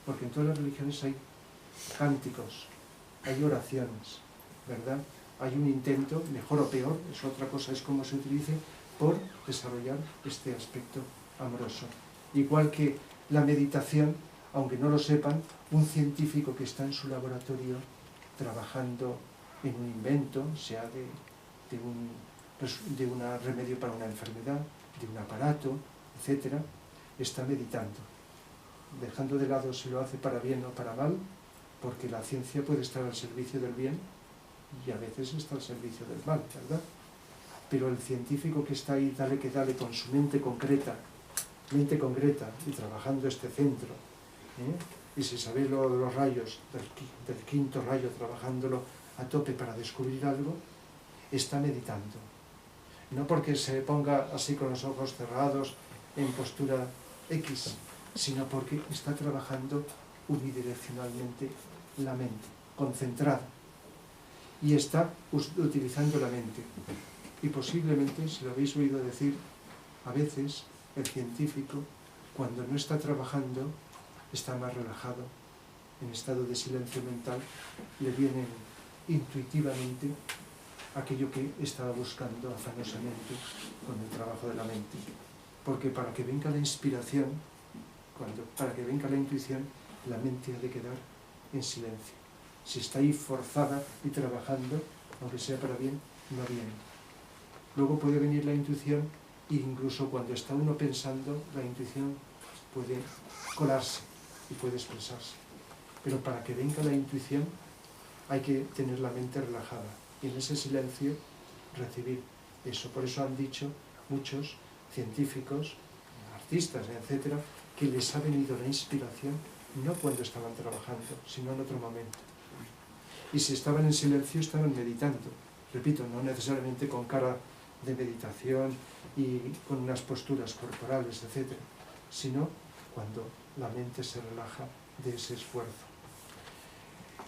porque en todas las religiones hay cánticos, hay oraciones, ¿verdad? Hay un intento, mejor o peor, es otra cosa, es cómo se utilice, por desarrollar este aspecto amoroso. Igual que la meditación, aunque no lo sepan, un científico que está en su laboratorio trabajando en un invento, sea de un remedio para una enfermedad, de un aparato, etc., está meditando, dejando de lado si lo hace para bien o para mal, porque la ciencia puede estar al servicio del bien y a veces está al servicio del mal, ¿verdad? Pero el científico que está ahí, dale que dale, con su mente concreta y trabajando este centro, y si sabéis lo de los rayos, del quinto rayo, trabajándolo a tope para descubrir algo, está meditando. No porque se ponga así con los ojos cerrados, en postura X, sino porque está trabajando unidireccionalmente la mente, concentrada, y está utilizando la mente. Y posiblemente, si lo habéis oído decir, a veces el científico, cuando no está trabajando, está más relajado, en estado de silencio mental, le viene intuitivamente aquello que estaba buscando afanosamente con el trabajo de la mente. Porque para que venga la inspiración, para que venga la intuición, la mente ha de quedar en silencio. Si está ahí forzada y trabajando, aunque sea para bien, no viene. Luego puede venir la intuición, e incluso cuando está uno pensando, la intuición puede colarse y puede expresarse. Pero para que venga la intuición hay que tener la mente relajada y en ese silencio recibir eso. Por eso han dicho muchos científicos, artistas, etcétera, que les ha venido la inspiración no cuando estaban trabajando, sino en otro momento. Y si estaban en silencio, estaban meditando. Repito, no necesariamente con cara de meditación y con unas posturas corporales, etcétera, sino cuando la mente se relaja de ese esfuerzo.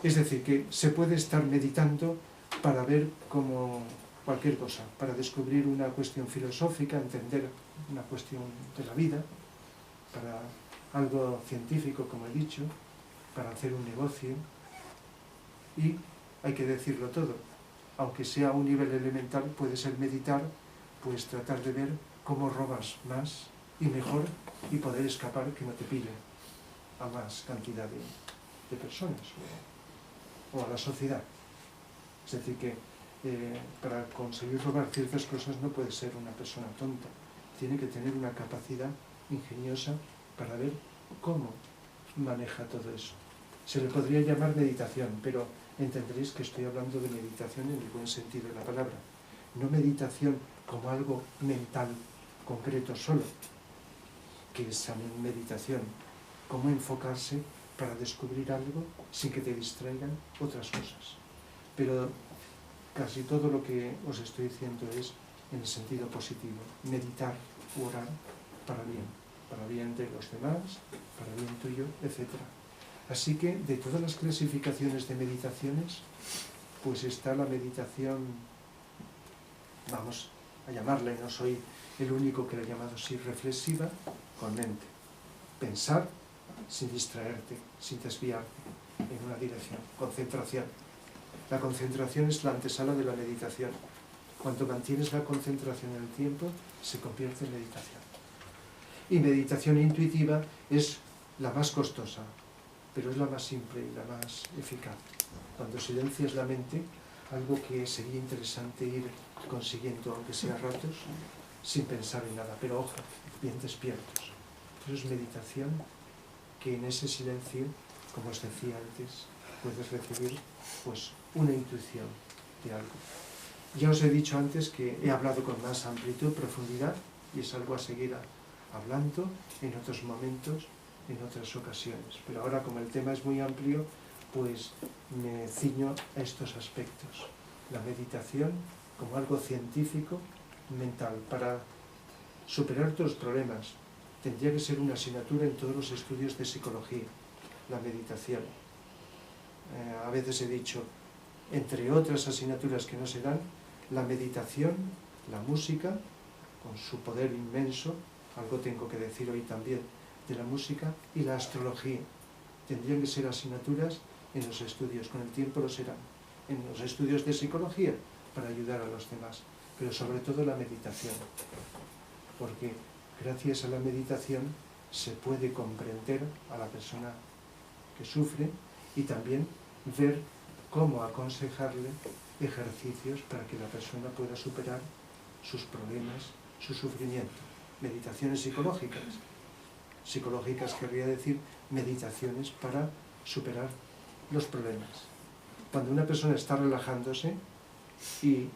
Es decir, que se puede estar meditando para ver como cualquier cosa, para descubrir una cuestión filosófica, entender una cuestión de la vida, para algo científico, como he dicho, para hacer un negocio, y hay que decirlo todo. Aunque sea a un nivel elemental, puede ser meditar, pues tratar de ver cómo robas más y mejor y poder escapar, que no te pillen a más cantidad de personas o a la sociedad. Es decir, que para conseguir robar ciertas cosas no puede ser una persona tonta, tiene que tener una capacidad ingeniosa para ver cómo maneja todo eso. Se le podría llamar meditación, pero entenderéis que estoy hablando de meditación en el buen sentido de la palabra, no meditación como algo mental concreto solo, que es también meditación, cómo enfocarse para descubrir algo sin que te distraigan otras cosas. Pero casi todo lo que os estoy diciendo es en el sentido positivo, meditar u orar para bien de los demás, para bien tuyo, etc. Así que de todas las clasificaciones de meditaciones, pues está la meditación, vamos a llamarla, y no soy el único que la ha llamado así, reflexiva, con mente. Pensar sin distraerte, sin desviarte en una dirección. Concentración. La concentración es la antesala de la meditación. Cuando mantienes la concentración en el tiempo, se convierte en meditación. Y meditación intuitiva es la más costosa, pero es la más simple y la más eficaz. Cuando silencias la mente, algo que sería interesante ir consiguiendo, aunque sea a ratos, sin pensar en nada, pero ojo, bien despiertos. Eso es meditación, que en ese silencio, como os decía antes, puedes recibir pues una intuición de algo. Ya os he dicho antes que he hablado con más amplitud, profundidad, y es algo a seguir hablando en otros momentos, en otras ocasiones. Pero ahora, como el tema es muy amplio, pues me ciño a estos aspectos. La meditación como algo científico, mental, para superar todos los problemas. Tendría que ser una asignatura en todos los estudios de psicología, la meditación. A veces he dicho, entre otras asignaturas que no se dan, la meditación, la música, con su poder inmenso, algo tengo que decir hoy también de la música, y la astrología. Tendrían que ser asignaturas en los estudios, con el tiempo lo serán, en los estudios de psicología, para ayudar a los demás, pero sobre todo la meditación, porque gracias a la meditación se puede comprender a la persona que sufre y también ver cómo aconsejarle ejercicios para que la persona pueda superar sus problemas, su sufrimiento. Meditaciones psicológicas. Psicológicas querría decir meditaciones para superar los problemas. Cuando una persona está relajándose y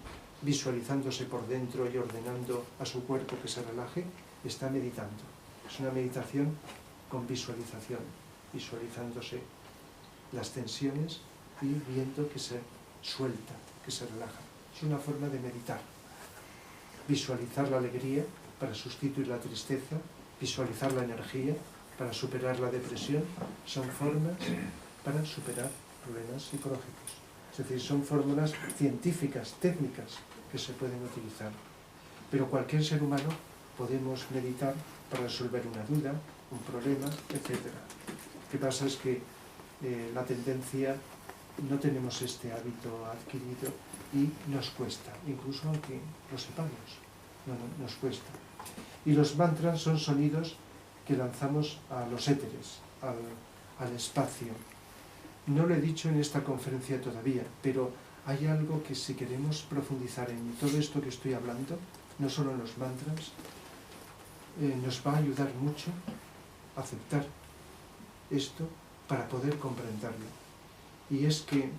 visualizándose por dentro y ordenando a su cuerpo que se relaje, está meditando. Es una meditación con visualización, visualizándose las tensiones y viendo que se suelta, que se relaja. Es una forma de meditar. Visualizar la alegría para sustituir la tristeza visualizar la energía para superar la depresión, son formas para superar problemas psicológicos. Es decir, son fórmulas científicas, técnicas, que se pueden utilizar. Pero cualquier ser humano podemos meditar para resolver una duda, un problema, etc. Lo que pasa es que la tendencia, no tenemos este hábito adquirido y nos cuesta, incluso aunque lo sepamos, nos cuesta. Y los mantras son sonidos que lanzamos a los éteres, al espacio. No lo he dicho en esta conferencia todavía, pero hay algo que si queremos profundizar en todo esto que estoy hablando, no solo en los mantras, nos va a ayudar mucho a aceptar esto para poder comprenderlo. Y es que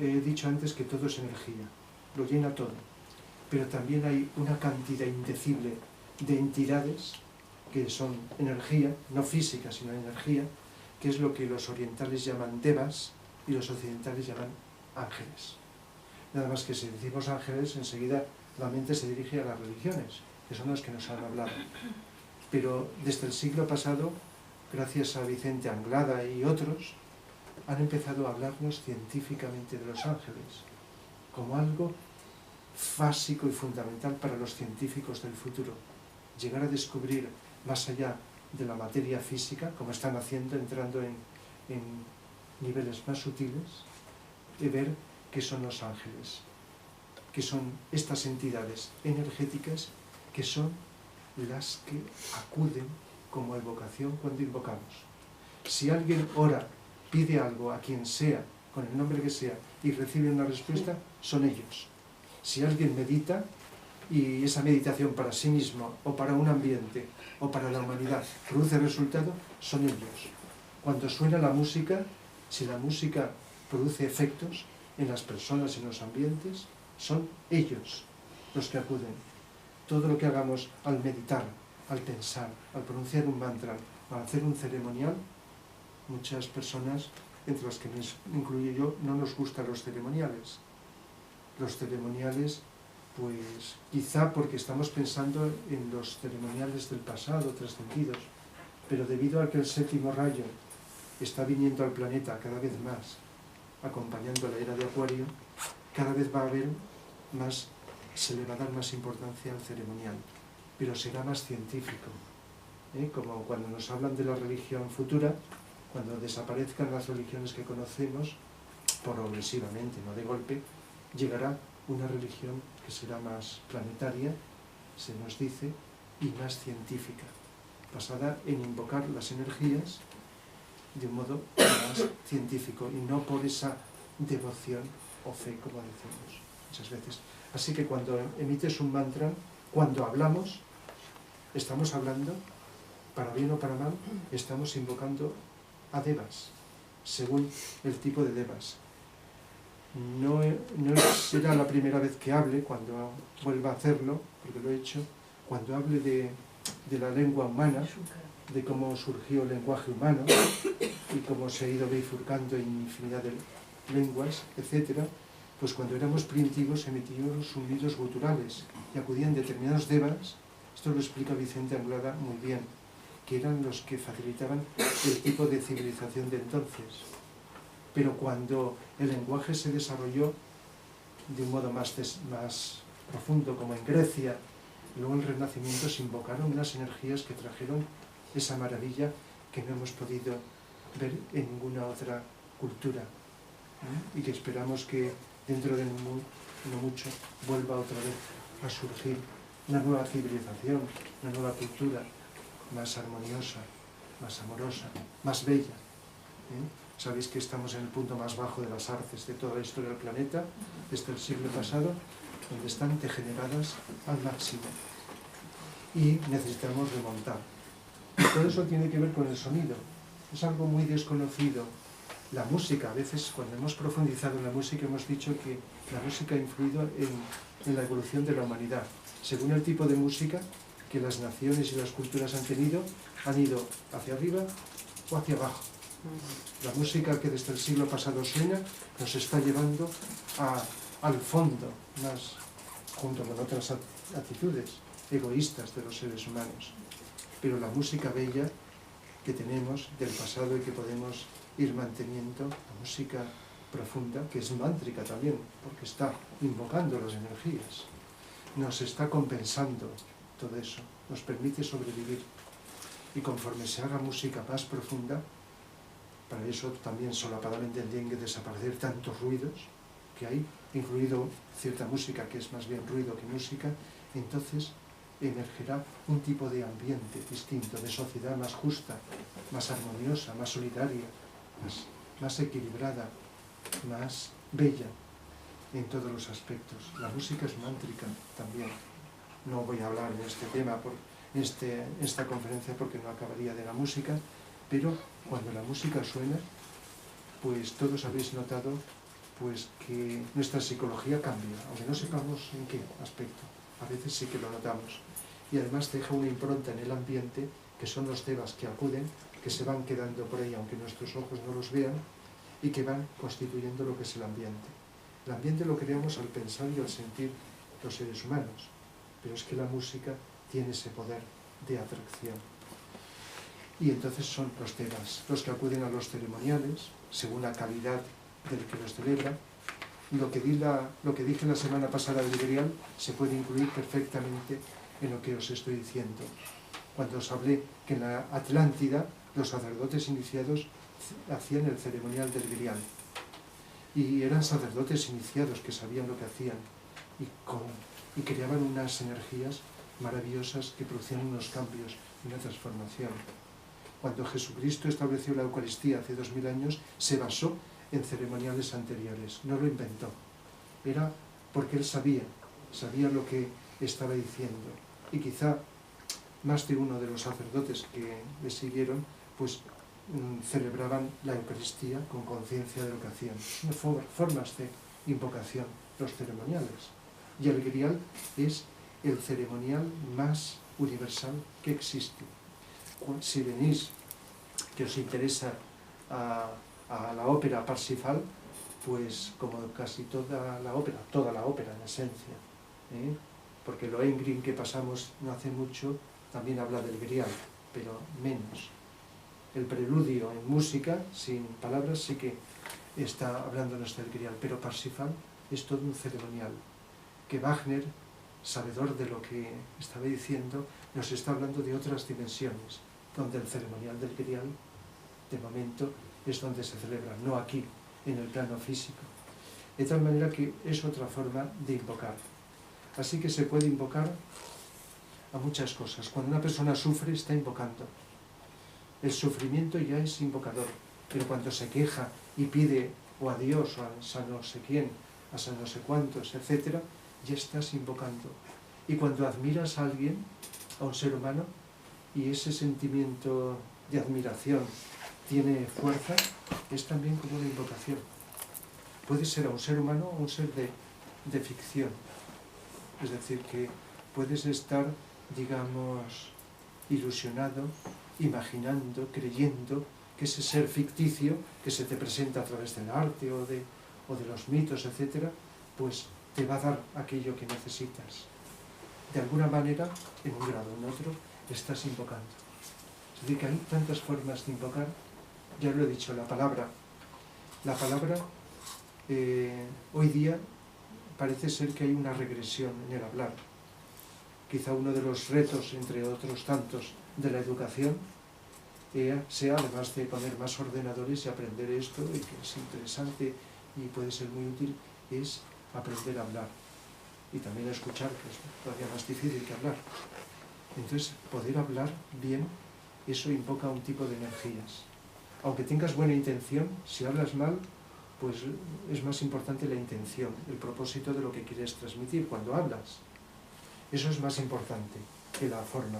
he dicho antes que todo es energía, lo llena todo, pero también hay una cantidad indecible de entidades que son energía, no física, sino energía, que es lo que los orientales llaman devas y los occidentales llaman ángeles. Nada más que si decimos ángeles, enseguida la mente se dirige a las religiones, que son las que nos han hablado. Pero desde el siglo pasado, gracias a Vicente Anglada y otros, han empezado a hablarnos científicamente de los ángeles, como algo básico y fundamental para los científicos del futuro. Llegar a descubrir más allá de la materia física, como están haciendo, entrando en niveles más sutiles, y ver qué son los ángeles, que son estas entidades energéticas que son las que acuden como evocación cuando invocamos. Si alguien ora, pide algo a quien sea, con el nombre que sea, y recibe una respuesta, son ellos. Si alguien medita, y esa meditación para sí mismo, o para un ambiente, o para la humanidad, produce resultado, son ellos. Cuando suena la música, si la música produce efectos en las personas, en los ambientes, son ellos los que acuden. Todo lo que hagamos al meditar, al pensar, al pronunciar un mantra, al hacer un ceremonial, muchas personas, entre las que me incluyo yo, no nos gustan los ceremoniales. Los ceremoniales, pues quizá porque estamos pensando en los ceremoniales del pasado, trascendidos, pero debido a que el séptimo rayo está viniendo al planeta cada vez más, acompañando la era de Acuario, cada vez va a haber más, se le va a dar más importancia al ceremonial, pero será más científico. Como cuando nos hablan de la religión futura, cuando desaparezcan las religiones que conocemos, progresivamente, no de golpe, llegará una religión que será más planetaria, se nos dice, y más científica, basada en invocar las energías de un modo más científico y no por esa devoción o fe, como decimos muchas veces. Así que cuando emites un mantra, cuando hablamos, estamos hablando, para bien o para mal, estamos invocando a devas, según el tipo de devas. No será la primera vez que hable, cuando vuelva a hacerlo, porque lo he hecho, cuando hable de la lengua humana, de cómo surgió el lenguaje humano y cómo se ha ido bifurcando en infinidad de lenguas, etc., pues cuando éramos primitivos emitíamos sonidos guturales y acudían determinados devas, esto lo explica Vicente Anglada muy bien, que eran los que facilitaban el tipo de civilización de entonces. Pero cuando el lenguaje se desarrolló de un modo más profundo, como en Grecia, luego en el Renacimiento se invocaron unas energías que trajeron esa maravilla que no hemos podido ver en ninguna otra cultura, y que esperamos que dentro de no mucho vuelva otra vez a surgir una nueva civilización, una nueva cultura más armoniosa, más amorosa, más bella. Sabéis que estamos en el punto más bajo de las artes de toda la historia del planeta, desde el siglo pasado, donde están degeneradas al máximo. Y necesitamos remontar. Y todo eso tiene que ver con el sonido. Es algo muy desconocido. La música, a veces cuando hemos profundizado en la música hemos dicho que la música ha influido en la evolución de la humanidad. Según el tipo de música que las naciones y las culturas han tenido, han ido hacia arriba o hacia abajo. La música que desde el siglo pasado suena nos está llevando al fondo, más junto con otras actitudes egoístas de los seres humanos. pero la música bella que tenemos del pasado y que podemos ir manteniendo, la música profunda, que es mántrica también, porque está invocando las energías, nos está compensando todo eso, nos permite sobrevivir. Y conforme se haga música más profunda, para eso también solapadamente tendrían que desaparecer tantos ruidos que hay, incluido cierta música que es más bien ruido que música, entonces emergerá un tipo de ambiente distinto, de sociedad más justa, más armoniosa, más solidaria, más equilibrada, más bella en todos los aspectos. La música es mántrica también. No voy a hablar de este tema en esta conferencia porque no acabaría de la música, pero cuando la música suena, pues todos habéis notado pues que nuestra psicología cambia, aunque no sepamos en qué aspecto. A veces sí que lo notamos. Y además deja una impronta en el ambiente, que son los devas que acuden, que se van quedando por ahí, aunque nuestros ojos no los vean, y que van constituyendo lo que es el ambiente. El ambiente lo creamos al pensar y al sentir los seres humanos, pero es que la música tiene ese poder de atracción. Y entonces son los devas los que acuden a los ceremoniales, según la calidad del que los celebra. Lo que dije la semana pasada del Grial se puede incluir perfectamente en lo que os estoy diciendo. Cuando os hablé que en la Atlántida los sacerdotes iniciados hacían el ceremonial del Grial. Y eran sacerdotes iniciados que sabían lo que hacían y creaban unas energías maravillosas que producían unos cambios y una transformación. Cuando Jesucristo estableció la Eucaristía hace 2000 años, se basó en ceremoniales anteriores, no lo inventó. Era porque él sabía lo que estaba diciendo. Y quizá más de uno de los sacerdotes que le siguieron, pues celebraban la Eucaristía con conciencia de lo que hacían. Son formas de invocación, los ceremoniales. Y el Grial es el ceremonial más universal que existe. Si venís, que os interesa a la ópera Parsifal, pues como casi toda la ópera en esencia, porque lo Lohengrin que pasamos no hace mucho también habla del Grial, pero menos. El preludio en música, sin palabras, sí que está hablándonos del Grial, pero Parsifal es todo un ceremonial, que Wagner, sabedor de lo que estaba diciendo, nos está hablando de otras dimensiones, donde el ceremonial del Grial, de momento, es donde se celebra, no aquí, en el plano físico. De tal manera que es otra forma de invocar. Así que se puede invocar a muchas cosas. Cuando una persona sufre, está invocando. El sufrimiento ya es invocador, pero cuando se queja y pide o a Dios o a San no sé quién, a San no sé cuántos, etc., ya estás invocando. Y cuando admiras a alguien, a un ser humano, y ese sentimiento de admiración tiene fuerza, es también como una invocación. Puede ser a un ser humano o un ser de ficción. Es decir, que puedes estar, digamos, ilusionado, imaginando, creyendo que ese ser ficticio que se te presenta a través del arte o de los mitos, etc., pues te va a dar aquello que necesitas. De alguna manera, en un grado o en otro, estás invocando. Es decir, que hay tantas formas de invocar. Ya lo he dicho, la palabra hoy día parece ser que hay una regresión en el hablar. Quizá uno de los retos, entre otros tantos, de la educación sea, además de poner más ordenadores y aprender esto, y que es interesante y puede ser muy útil, es aprender a hablar. Y también a escuchar, que es todavía más difícil que hablar. Entonces, poder hablar bien, eso invoca un tipo de energías. Aunque tengas buena intención, si hablas mal, pues es más importante la intención, el propósito de lo que quieres transmitir cuando hablas. Eso es más importante que la forma.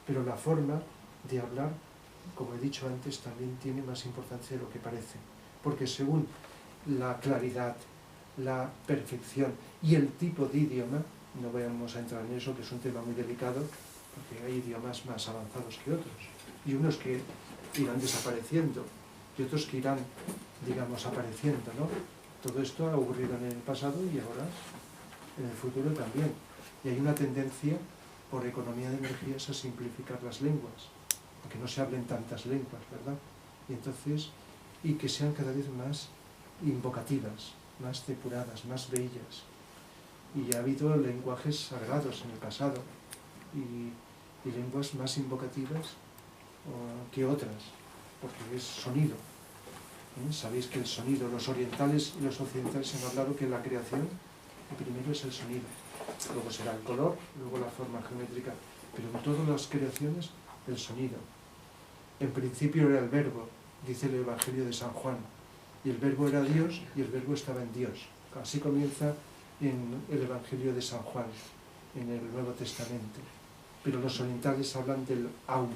Pero la forma de hablar, como he dicho antes, también tiene más importancia de lo que parece. Porque según la claridad, la perfección y el tipo de idioma, no vamos a entrar en eso, que es un tema muy delicado, porque hay idiomas más avanzados que otros, y unos que irán desapareciendo, y otros que irán, digamos, apareciendo, ¿no? Todo esto ha ocurrido en el pasado y ahora en el futuro también. Y hay una tendencia por economía de energías, a simplificar las lenguas, a que no se hablen tantas lenguas, ¿verdad? Y entonces, y que sean cada vez más invocativas, más depuradas, más bellas. Y ha habido lenguajes sagrados en el pasado, y lenguas más invocativas que otras, porque es sonido. Sabéis que el sonido, los orientales y los occidentales han hablado que la creación, el primero es el sonido, luego será el color, luego la forma geométrica, pero en todas las creaciones el sonido. En principio era el verbo, dice el Evangelio de San Juan, y el verbo era Dios y el verbo estaba en Dios. Así comienza en el Evangelio de San Juan, en el Nuevo Testamento. Pero los orientales hablan del Aum,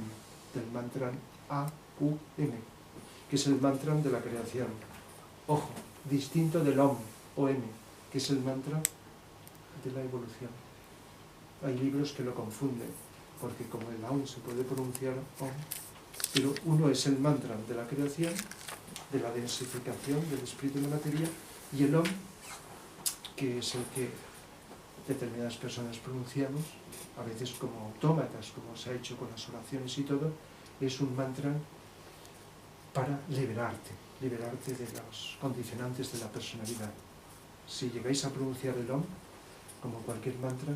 del mantra A-U-M, que es el mantra de la creación. Ojo, distinto del Om, O-M, que es el mantra de la evolución. Hay libros que lo confunden, porque como el Aum se puede pronunciar Om, pero uno es el mantra de la creación, de la densificación del espíritu en la materia, y el Om, que es el que determinadas personas pronunciamos, a veces como autómatas, como se ha hecho con las oraciones y todo, es un mantra para liberarte de los condicionantes de la personalidad. Si llegáis a pronunciar el Om, como cualquier mantra,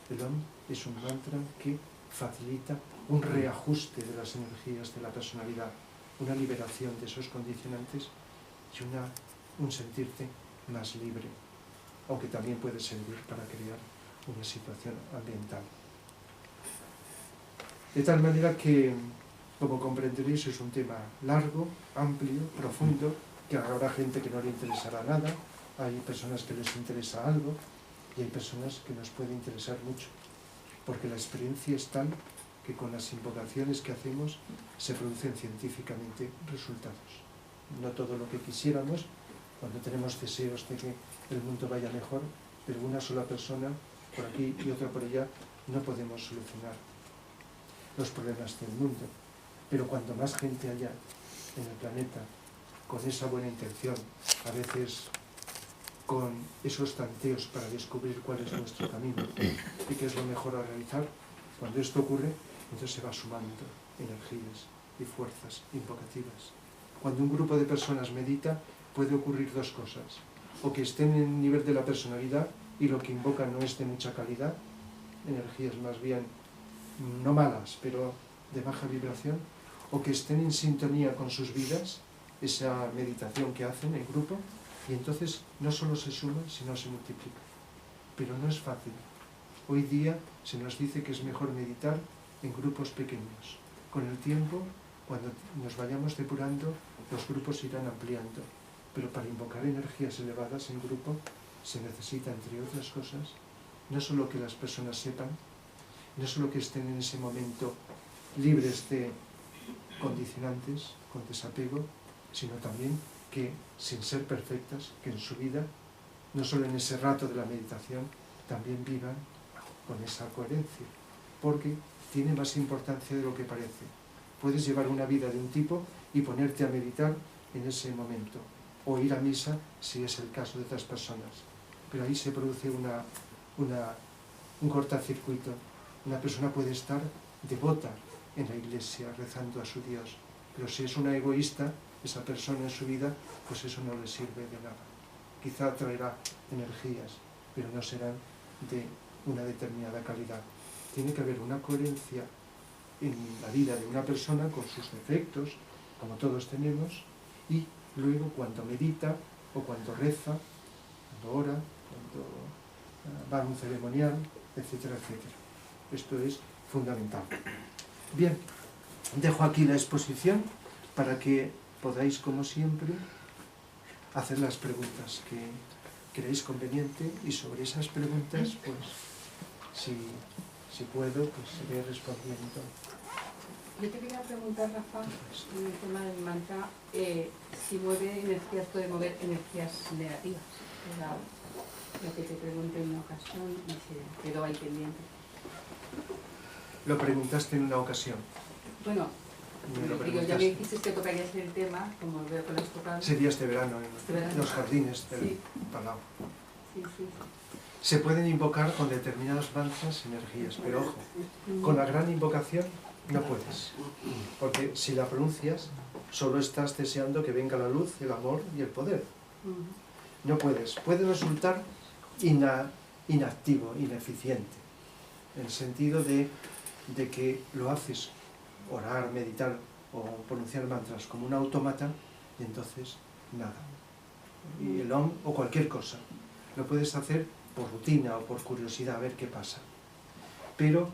el Om es un mantra que facilita un reajuste de las energías de la personalidad, una liberación de esos condicionantes y un sentirte más libre, aunque también puede servir para crear una situación ambiental. De tal manera que, como comprenderéis, es un tema largo, amplio, profundo, que habrá gente que no le interesará nada, hay personas que les interesa algo y hay personas que nos puede interesar mucho, porque la experiencia es tal que con las invocaciones que hacemos se producen científicamente resultados. No todo lo que quisiéramos, cuando tenemos deseos de que el mundo vaya mejor, pero una sola persona por aquí y otra por allá no podemos solucionar los problemas del mundo. Pero cuando más gente haya en el planeta con esa buena intención, a veces con esos tanteos para descubrir cuál es nuestro camino y qué es lo mejor a realizar, cuando esto ocurre, entonces se va sumando energías y fuerzas invocativas. Cuando un grupo de personas medita, puede ocurrir dos cosas: o que estén en el nivel de la personalidad y lo que invocan no es de mucha calidad, energías más bien no malas, pero de baja vibración, o que estén en sintonía con sus vidas, esa meditación que hacen en grupo, y entonces no solo se suma, sino se multiplica. Pero no es fácil. Hoy día se nos dice que es mejor meditar en grupos pequeños. Con el tiempo, cuando nos vayamos depurando, los grupos se irán ampliando. Pero para invocar energías elevadas en grupo se necesita, entre otras cosas, no solo que las personas sepan, no solo que estén en ese momento libres de condicionantes, con desapego, sino también que, sin ser perfectas, que en su vida, no solo en ese rato de la meditación, también vivan con esa coherencia, porque tiene más importancia de lo que parece. Puedes llevar una vida de un tipo y ponerte a meditar en ese momento, o ir a misa si es el caso de otras personas, pero ahí se produce un cortacircuito. Una persona puede estar devota en la iglesia rezando a su Dios, pero si es una egoísta, esa persona en su vida, pues eso no le sirve de nada. Quizá traerá energías, pero no serán de una determinada calidad. Tiene que haber una coherencia en la vida de una persona con sus defectos, como todos tenemos, y luego cuando medita o cuando reza, cuando ora, cuando va a un ceremonial, etcétera, etcétera. Esto es fundamental. Bien, dejo aquí la exposición para que podáis, como siempre, hacer las preguntas que creéis conveniente, y sobre esas preguntas, pues, si puedo, pues iré respondiendo. Yo te quería preguntar, Rafa, en el tema del mantra, si puede mover energías negativas. Era lo que te pregunté en una ocasión y se quedó ahí pendiente. Lo preguntaste en una ocasión. Bueno, digo, ya me dijiste que tocarías el tema, como veo que lo has tocado. Sería este verano, en los jardines del Palau. Sí. Se pueden invocar con determinados mantras energías, pero ojo, con la gran invocación no puedes, porque si la pronuncias, solo estás deseando que venga la luz, el amor y el poder. No puedes. Puede resultar inactivo, ineficiente, en el sentido de que lo haces, orar, meditar o pronunciar mantras como un autómata, y entonces nada. Y el OM o cualquier cosa. Lo puedes hacer por rutina o por curiosidad, a ver qué pasa. Pero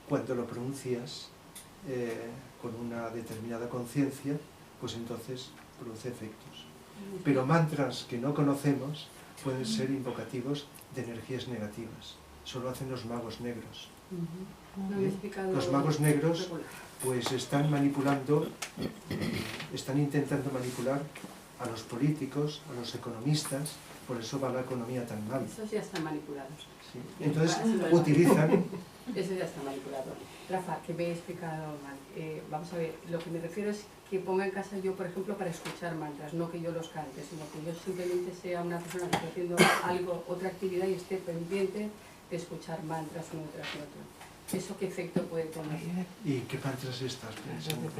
cuando lo pronuncias con una determinada conciencia, pues entonces produce efectos. Pero mantras que no conocemos pueden ser invocativos de energías negativas. Solo hacen los magos negros. Los magos negros pues están manipulando, están intentando manipular a los políticos, a los economistas, por eso va la economía tan mal. Esos ya están manipulados. Sí. Entonces utilizan... Eso ya está manipulado. Rafa, que me he explicado mal. Vamos a ver, lo que me refiero es que ponga en casa yo, por ejemplo, para escuchar mantras, no que yo los cante, sino que yo simplemente sea una persona que esté haciendo algo, otra actividad y esté pendiente de escuchar mantras uno tras otro. ¿Eso qué efecto puede tener? ¿Y qué mantras estás pensando?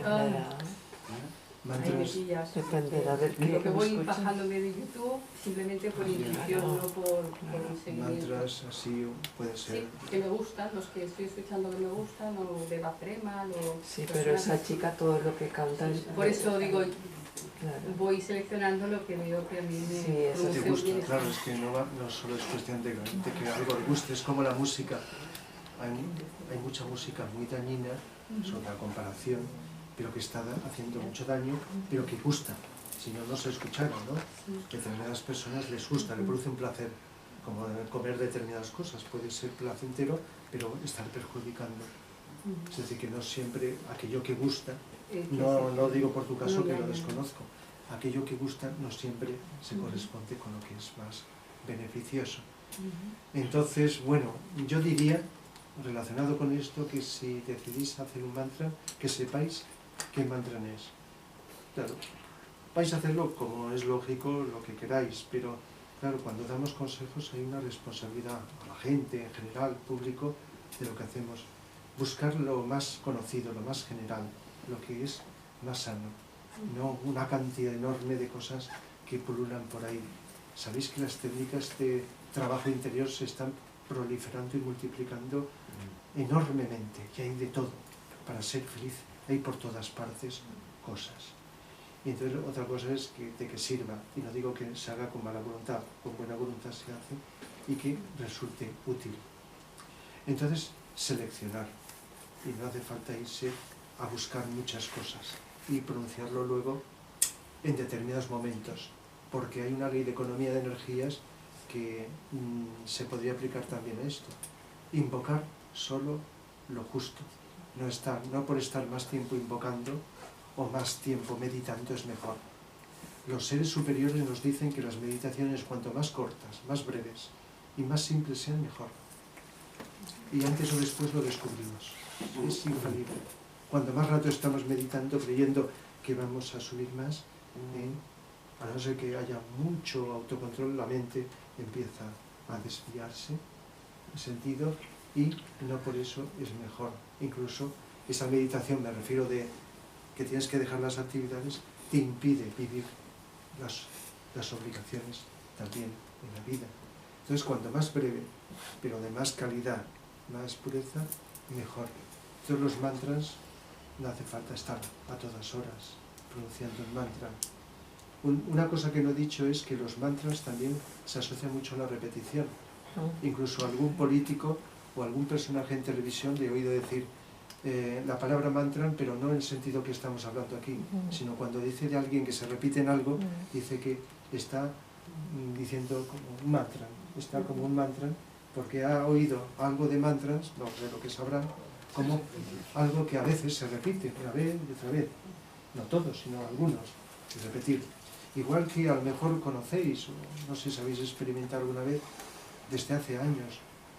Mantras. Dependerá del que lo que voy bajándome de YouTube simplemente por intuición, no por un seguimiento. Mantras así puede ser. Sí, que me gustan, los que estoy escuchando que me gustan, o de Eva Premal, o... Sí, pero esa chica todo lo que canta... Sí, por eso digo, claro. voy seleccionando lo que veo que a mí me Te gusta, claro, es que no solo es cuestión de que algo le guste, es como la música. Hay mucha música muy dañina sobre la comparación, pero que está haciendo mucho daño, pero que gusta, si no, no se escucharon, ¿no? Que a determinadas personas les gusta, le produce un placer, como comer determinadas cosas, puede ser placentero, pero estar perjudicando. Es decir, que no siempre aquello que gusta, no digo por tu caso que lo desconozco, aquello que gusta no siempre se corresponde con lo que es más beneficioso. Entonces, bueno, yo diría, relacionado con esto, que si decidís hacer un mantra, que sepáis qué mantra es. Claro, vais a hacerlo como es lógico, lo que queráis, pero claro, cuando damos consejos hay una responsabilidad a la gente, en general, público, de lo que hacemos. Buscar lo más conocido, lo más general, lo que es más sano, no una cantidad enorme de cosas que pululan por ahí. Sabéis que las técnicas de trabajo interior se están proliferando y multiplicando enormemente, y hay de todo para ser feliz, hay por todas partes cosas. Y entonces otra cosa es de que sirva, y no digo que se haga con mala voluntad, con buena voluntad se hace, y que resulte útil. Entonces, seleccionar, y no hace falta irse a buscar muchas cosas y pronunciarlo luego en determinados momentos, porque hay una ley de economía de energías que se podría aplicar también a esto. Invocar solo lo justo, no por estar más tiempo invocando o más tiempo meditando es mejor. Los seres superiores nos dicen que las meditaciones cuanto más cortas, más breves y más simples sean mejor. Y antes o después lo descubrimos. Es infalible. Cuando más rato estamos meditando, creyendo que vamos a subir más, a no ser que haya mucho autocontrol, la mente empieza a desviarse en sentido, y no por eso es mejor. Incluso esa meditación, me refiero de que tienes que dejar las actividades, te impide vivir las obligaciones también en la vida. Entonces, cuanto más breve, pero de más calidad, más pureza, mejor. Entonces los mantras no hace falta estar a todas horas pronunciando un mantra. Una cosa que no he dicho es que los mantras también se asocian mucho a la repetición. Incluso algún político o algún personaje en televisión le he oído decir la palabra mantra, pero no en el sentido que estamos hablando aquí, sino cuando dice de alguien que se repite en algo, dice que está diciendo como un mantra, está como un mantra, porque ha oído algo de mantras, no sé lo que sabrán, como algo que a veces se repite, una vez y otra vez, no todos, sino algunos, y repetir. Igual que a lo mejor conocéis, o no sé si habéis experimentado alguna vez, desde hace años,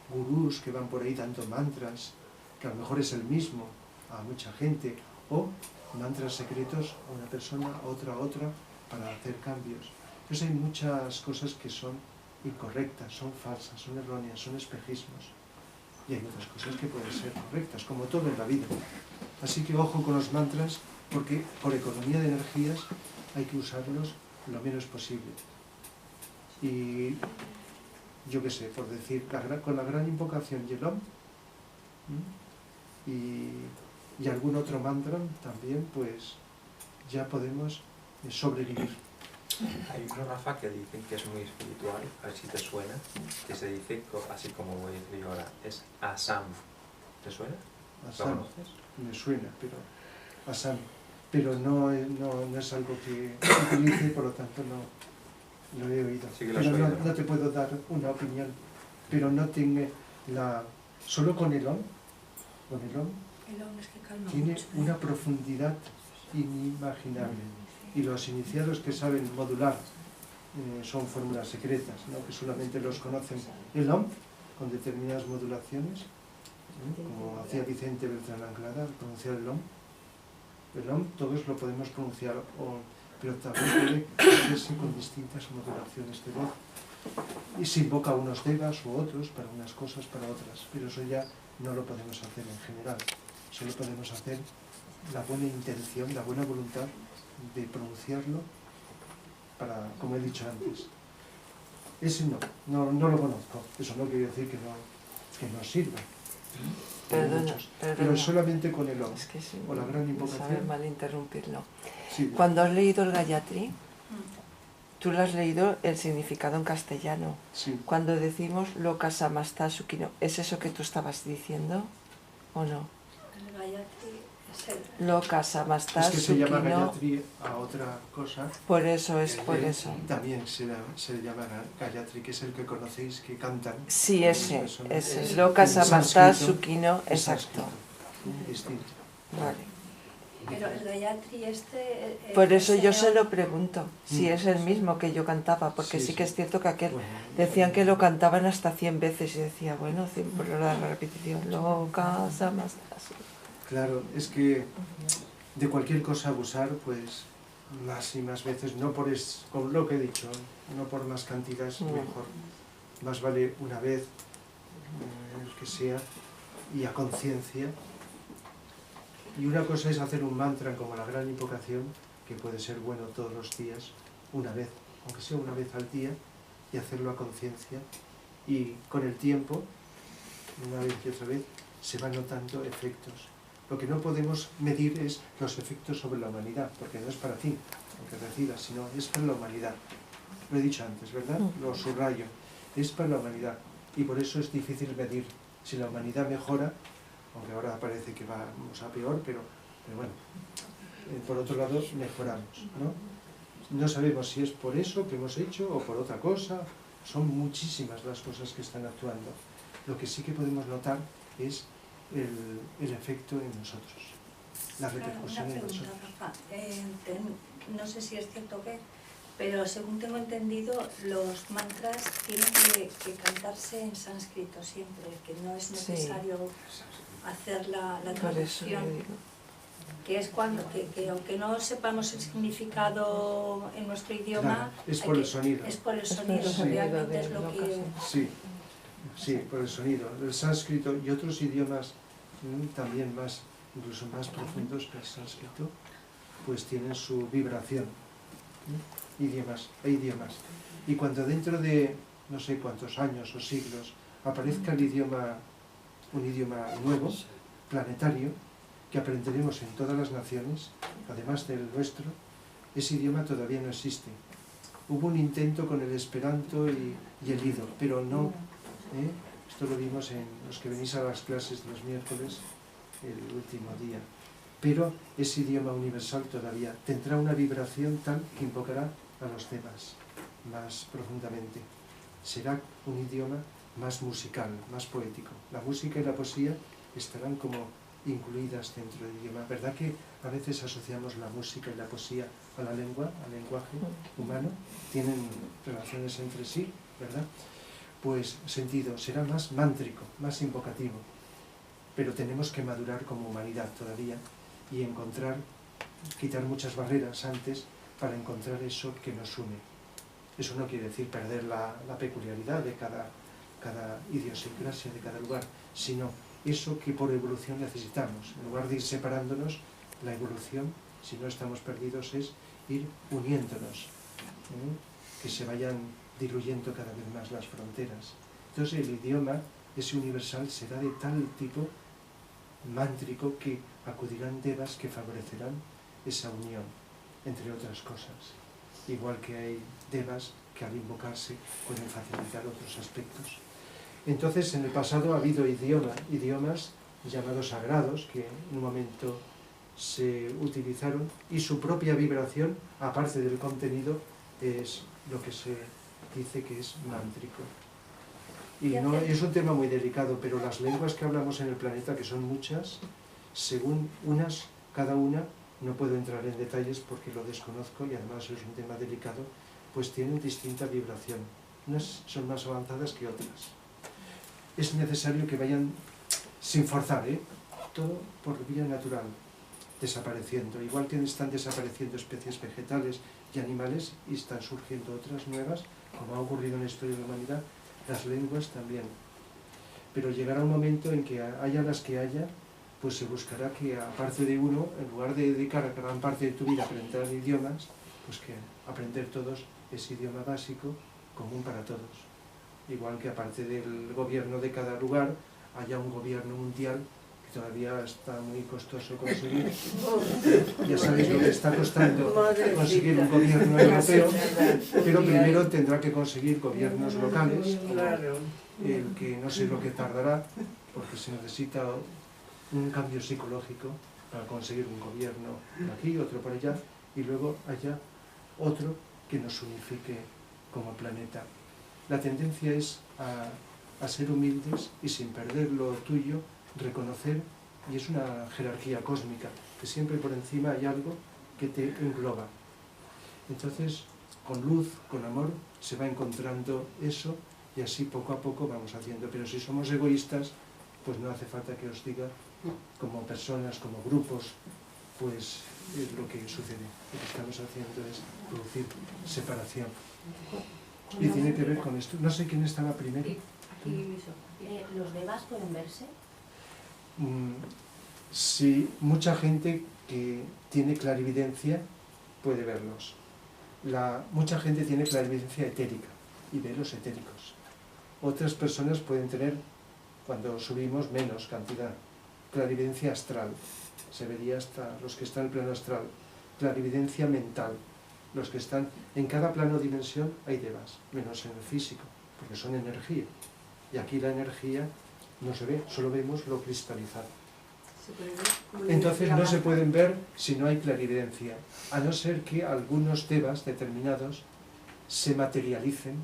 gurús que van por ahí dando mantras, que a lo mejor es el mismo a mucha gente, o mantras secretos a una persona, a otra, para hacer cambios. Entonces hay muchas cosas que son incorrectas, son falsas, son erróneas, son espejismos. Y hay otras cosas que pueden ser correctas, como todo en la vida. Así que ojo con los mantras, porque por economía de energías hay que usarlos lo menos posible. Y yo qué sé, por decir, con la gran invocación y el Om, y algún otro mantra también, pues ya podemos sobrevivir. Hay una Rafa que dicen que es muy espiritual, a ver si te suena, que se dice, así como voy a decir yo ahora, es Asam. ¿Te suena? ¿Lo Asam, conoces? me suena, pero Asam, pero no es algo que utilice, por lo tanto no lo he oído. Sí que lo has Pero oído, ¿no? no te puedo dar una opinión, pero no tengo solo con el Om, El hombre es que calma tiene mucho. una profundidad inimaginable. Y los iniciados que saben modular son fórmulas secretas, ¿no? Que solamente los conocen el Om, con determinadas modulaciones, como hacía Vicente Beltrán Anglada, al pronunciar el Om. El Om todos lo podemos pronunciar, pero también puede hacerse con distintas modulaciones de voz. Y se invoca a unos devas u otros para unas cosas, para otras, pero eso ya no lo podemos hacer en general. Solo podemos hacer la buena intención, la buena voluntad de pronunciarlo para, como he dicho antes. Ese no lo conozco. Eso no quiere decir que no sirva. Perdona, Pero solamente con el Om, es que sí, o la gran me invocación. sabe mal interrumpirlo. Sí, Cuando has leído el Gayatri, tú lo has leído el significado en castellano. sí. Cuando decimos Loka Samasta Sukhino, ¿es eso que tú estabas diciendo o no? El Gayatri es el... Loka Samasta Es que se llama Sukhino, Gayatri a otra cosa. por eso es por eso. También se llama Gayatri, que es el que conocéis, que cantan. Sí, ese Es es Loka en Samasta sánscrito, Sukhino, en exacto. sánscrito, distinto. Vale. Pero el Gayatri Por eso yo ese se lo pregunto, si es el mismo que yo cantaba, porque sí que es cierto que aquel decían que lo cantaban hasta 100 veces y decía, bueno, por la repetición, Loka Samasta Sukhino. Claro, es que de cualquier cosa abusar, pues más y más veces, no por con lo que he dicho, no por más cantidades, mejor. Más vale una vez, el que sea, y a conciencia. Y una cosa es hacer un mantra como la gran invocación, que puede ser bueno todos los días, una vez, aunque sea una vez al día, y hacerlo a conciencia. Y con el tiempo, una vez y otra vez, se van notando efectos. Lo que no podemos medir es los efectos sobre la humanidad, porque no es para ti, aunque recibas, sino es para la humanidad. Lo he dicho antes, ¿verdad? Lo subrayo. Es para la humanidad. Y por eso es difícil medir. Si la humanidad mejora, aunque ahora parece que vamos a peor, pero bueno, por otro lado mejoramos, ¿no? No sabemos si es por eso que hemos hecho o por otra cosa. Son muchísimas las cosas que están actuando. Lo que sí que podemos notar es el efecto en nosotros, la repercusión en nosotros. Rafa. No sé si es cierto que, pero según tengo entendido, los mantras tienen que cantarse en sánscrito siempre, que no es necesario hacer la Por eso yo traducción. digo. Que es cuando, que aunque no sepamos el significado en nuestro idioma, Claro, es por el sonido. Es por el Es por sonido, el sonido realmente de es lo Loka que... Samasta. Sí, por el sonido. El sánscrito y otros idiomas también más, incluso más profundos que el sánscrito, pues tienen su vibración. Hay idiomas. Y cuando dentro de no sé cuántos años o siglos aparezca un idioma nuevo, planetario, que aprenderemos en todas las naciones, además del nuestro, ese idioma todavía no existe. Hubo un intento con el esperanto y el ido, pero no. Esto lo vimos en los que venís a las clases de los miércoles, el último día. Pero ese idioma universal todavía tendrá una vibración tal que invocará a los demás más profundamente. Será un idioma más musical, más poético. La música y la poesía estarán como incluidas dentro del idioma. ¿Verdad que a veces asociamos la música y la poesía a la lengua, al lenguaje humano? Tienen relaciones entre sí, ¿verdad? Pues sentido, será más mántrico, más invocativo. Pero tenemos que madurar como humanidad todavía y quitar muchas barreras antes para encontrar eso que nos une. Eso no quiere decir perder la peculiaridad de cada idiosincrasia de cada lugar, sino eso que por evolución necesitamos. En lugar de ir separándonos, la evolución, si no estamos perdidos, es ir uniéndonos, que se vayan diluyendo cada vez más las fronteras. Entonces el idioma, ese universal, será de tal tipo mántrico que acudirán devas que favorecerán esa unión, entre otras cosas. Igual que hay devas que al invocarse pueden facilitar otros aspectos. Entonces, en el pasado ha habido idiomas llamados sagrados, que en un momento se utilizaron, y su propia vibración, aparte del contenido, es lo que se dice que es mántrico. Y no, es un tema muy delicado, pero las lenguas que hablamos en el planeta, que son muchas, según cada una, no puedo entrar en detalles porque lo desconozco y además es un tema delicado, pues tienen distinta vibración. Unas son más avanzadas que otras. Es necesario que vayan sin forzar, todo por vía natural, desapareciendo. Igual que están desapareciendo especies vegetales y animales y están surgiendo otras nuevas, como ha ocurrido en la historia de la humanidad, las lenguas también. Pero llegará un momento en que haya las que haya, pues se buscará que, aparte de uno, en lugar de dedicar a gran parte de tu vida a aprender idiomas, pues que aprender todos ese idioma básico común para todos. Igual que aparte del gobierno de cada lugar, haya un gobierno mundial que todavía está muy costoso conseguir. Ya sabéis lo que está costando conseguir un gobierno europeo, pero primero tendrá que conseguir gobiernos locales, el que no sé lo que tardará, porque se necesita un cambio psicológico para conseguir un gobierno por aquí, otro por allá, y luego haya otro que nos unifique como planeta. La tendencia es a ser humildes y sin perder lo tuyo, reconocer, y es una jerarquía cósmica, que siempre por encima hay algo que te engloba. Entonces, con luz, con amor, se va encontrando eso y así poco a poco vamos haciendo. Pero si somos egoístas, pues no hace falta que os diga, como personas, como grupos, pues es lo que sucede. Lo que estamos haciendo es producir separación. Y tiene que ver con esto. No sé quién estaba primero. ¿Los devas pueden verse? Sí, mucha gente que tiene clarividencia puede verlos. Mucha gente tiene clarividencia etérica y ve los etéricos. Otras personas pueden tener, cuando subimos, menos cantidad. Clarividencia astral, se vería hasta los que están en el plano astral. Clarividencia mental, los que están en cada plano o dimensión hay devas, menos en el físico, porque son energía. Y aquí la energía no se ve, solo vemos lo cristalizado. Entonces no se pueden ver si no hay clarividencia, a no ser que algunos devas determinados se materialicen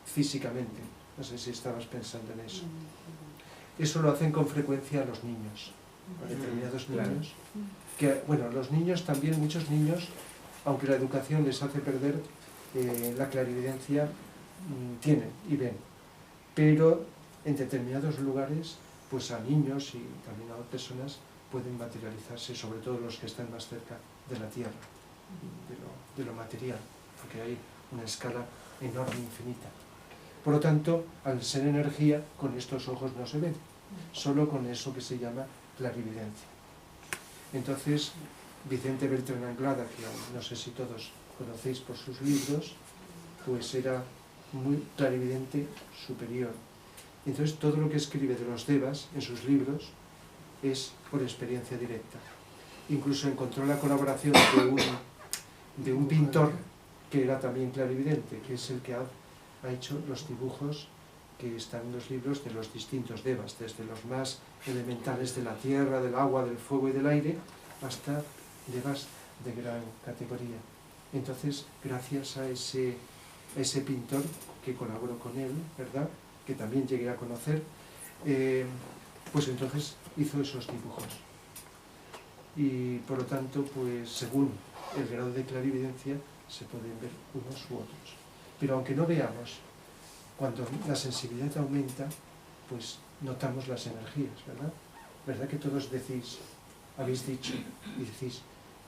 físicamente. No sé si estabas pensando en eso. Eso lo hacen con frecuencia a los niños, a determinados niños. Que, bueno, los niños también, muchos niños, aunque la educación les hace perder la clarividencia, tienen y ven. Pero en determinados lugares, pues a niños y también a personas pueden materializarse, sobre todo los que están más cerca de la Tierra, de lo material, porque hay una escala enorme, infinita. Por lo tanto, al ser energía, con estos ojos no se ven, solo con eso que se llama clarividencia. Entonces, Vicente Beltrán Anglada, que no sé si todos conocéis por sus libros, pues era muy clarividente superior. Entonces, todo lo que escribe de los devas en sus libros es por experiencia directa. Incluso encontró la colaboración de un pintor que era también clarividente, que es el que ha hecho los dibujos que están en los libros de los distintos devas, desde los más elementales de la tierra, del agua, del fuego y del aire, hasta devas de gran categoría. Entonces, gracias a ese pintor que colaboró con él, ¿verdad?, que también llegué a conocer, pues entonces hizo esos dibujos. Y por lo tanto, pues según el grado de clarividencia, se pueden ver unos u otros. Pero aunque no veamos, cuando la sensibilidad aumenta, pues notamos las energías, ¿verdad? ¿Verdad que todos habéis dicho y decís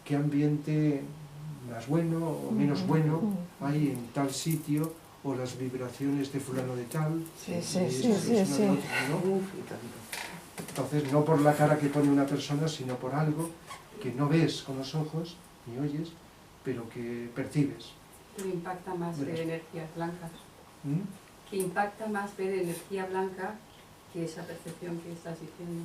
qué ambiente más bueno o menos bueno hay en tal sitio, o las vibraciones de fulano de tal. Sí. ¿No? Entonces, no por la cara que pone una persona, sino por algo que no ves con los ojos, ni oyes, pero que percibes. Pero impacta más ver energías blancas. ¿Mm? Que impacta más ver energía blanca que esa percepción que estás diciendo.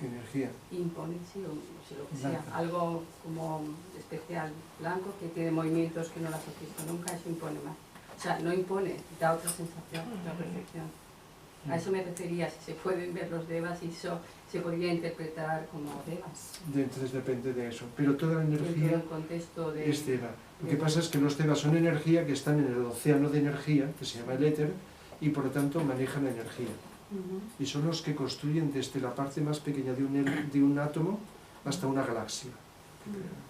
Energía. Impone, sí, o no sé lo que sea. Blanca. Algo como especial, blanco, que tiene movimientos que no las has visto nunca, eso impone más. O sea, no impone, da otra sensación, otra percepción. A eso me refería, si se pueden ver los devas y eso se podría interpretar como devas. Entonces depende de eso. Pero toda la Dentro energía del contexto de... es deva. Lo que pasa es que los devas son energía que están en el océano de energía, que se llama el éter, y por lo tanto manejan la energía. Ujú. Y son los que construyen desde la parte más pequeña de un átomo hasta una galaxia.